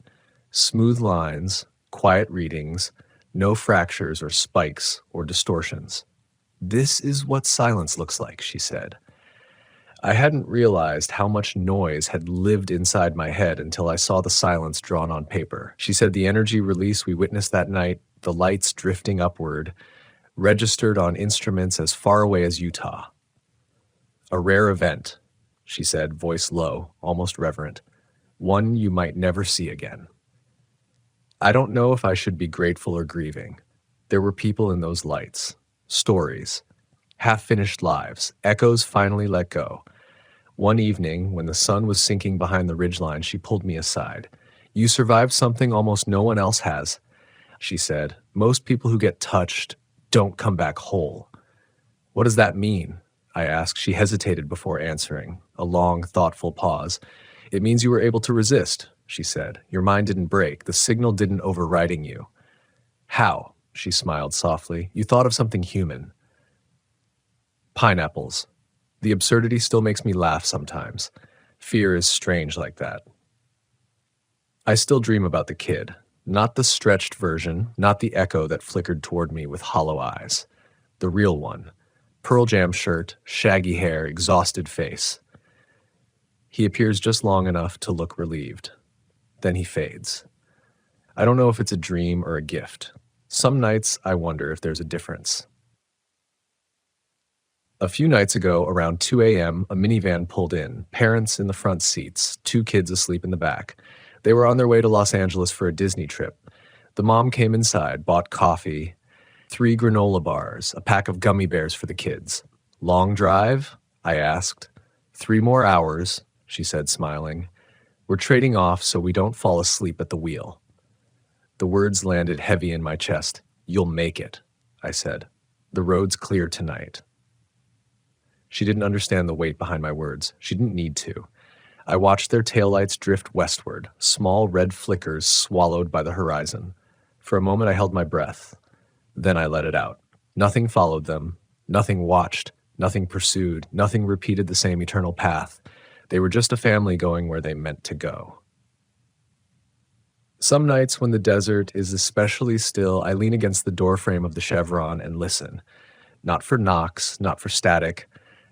Smooth lines, quiet readings, no fractures or spikes or distortions. This is what silence looks like, she said. I hadn't realized how much noise had lived inside my head until I saw the silence drawn on paper. She said the energy release we witnessed that night, the lights drifting upward, registered on instruments as far away as Utah. A rare event, she said, voice low, almost reverent. One you might never see again. I don't know if I should be grateful or grieving. There were people in those lights, stories, half-finished lives, echoes finally let go. One evening, when the sun was sinking behind the ridgeline, she pulled me aside. You survived something almost no one else has, she said. Most people who get touched don't come back whole. What does that mean? I asked. She hesitated before answering, a long, thoughtful pause. It means you were able to resist, she said. Your mind didn't break. The signal didn't overriding you. How? She smiled softly. You thought of something human. Pineapples. The absurdity still makes me laugh sometimes. Fear is strange like that. I still dream about the kid. Not the stretched version, not the echo that flickered toward me with hollow eyes. The real one. Pearl Jam shirt, shaggy hair, exhausted face. He appears just long enough to look relieved. Then he fades. I don't know if it's a dream or a gift. Some nights I wonder if there's a difference. A few nights ago, around 2 a.m., a minivan pulled in, parents in the front seats, 2 kids asleep in the back. They were on their way to Los Angeles for a Disney trip. The mom came inside, bought coffee, 3 granola bars, a pack of gummy bears for the kids. Long drive? I asked. 3 more hours, she said, smiling. We're trading off so we don't fall asleep at the wheel. The words landed heavy in my chest. You'll make it, I said. The road's clear tonight. She didn't understand the weight behind my words. She didn't need to. I watched their taillights drift westward, small red flickers swallowed by the horizon. For a moment I held my breath. Then I let it out. Nothing followed them. Nothing watched. Nothing pursued. Nothing repeated the same eternal path. They were just a family going where they meant to go. Some nights when the desert is especially still, I lean against the doorframe of the Chevron and listen. Not for knocks, not for static,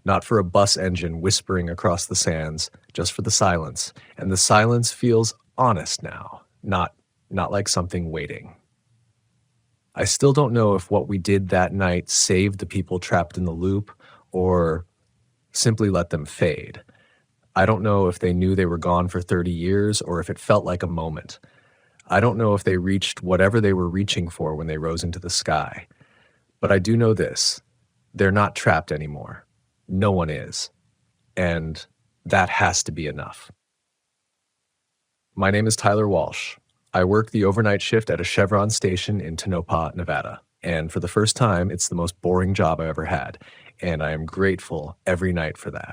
not for a bus engine whispering across the sands, just for the silence. And the silence feels honest now, not like something waiting. I still don't know if what we did that night saved the people trapped in the loop or simply let them fade. I don't know if they knew they were gone for 30 years or if it felt like a moment. I don't know if they reached whatever they were reaching for when they rose into the sky. But I do know this. They're not trapped anymore. No one is. And that has to be enough. My name is Tyler Walsh. I work the overnight shift at a Chevron station in Tonopah, Nevada. And for the first time, it's the most boring job I ever had. And I am grateful every night for that.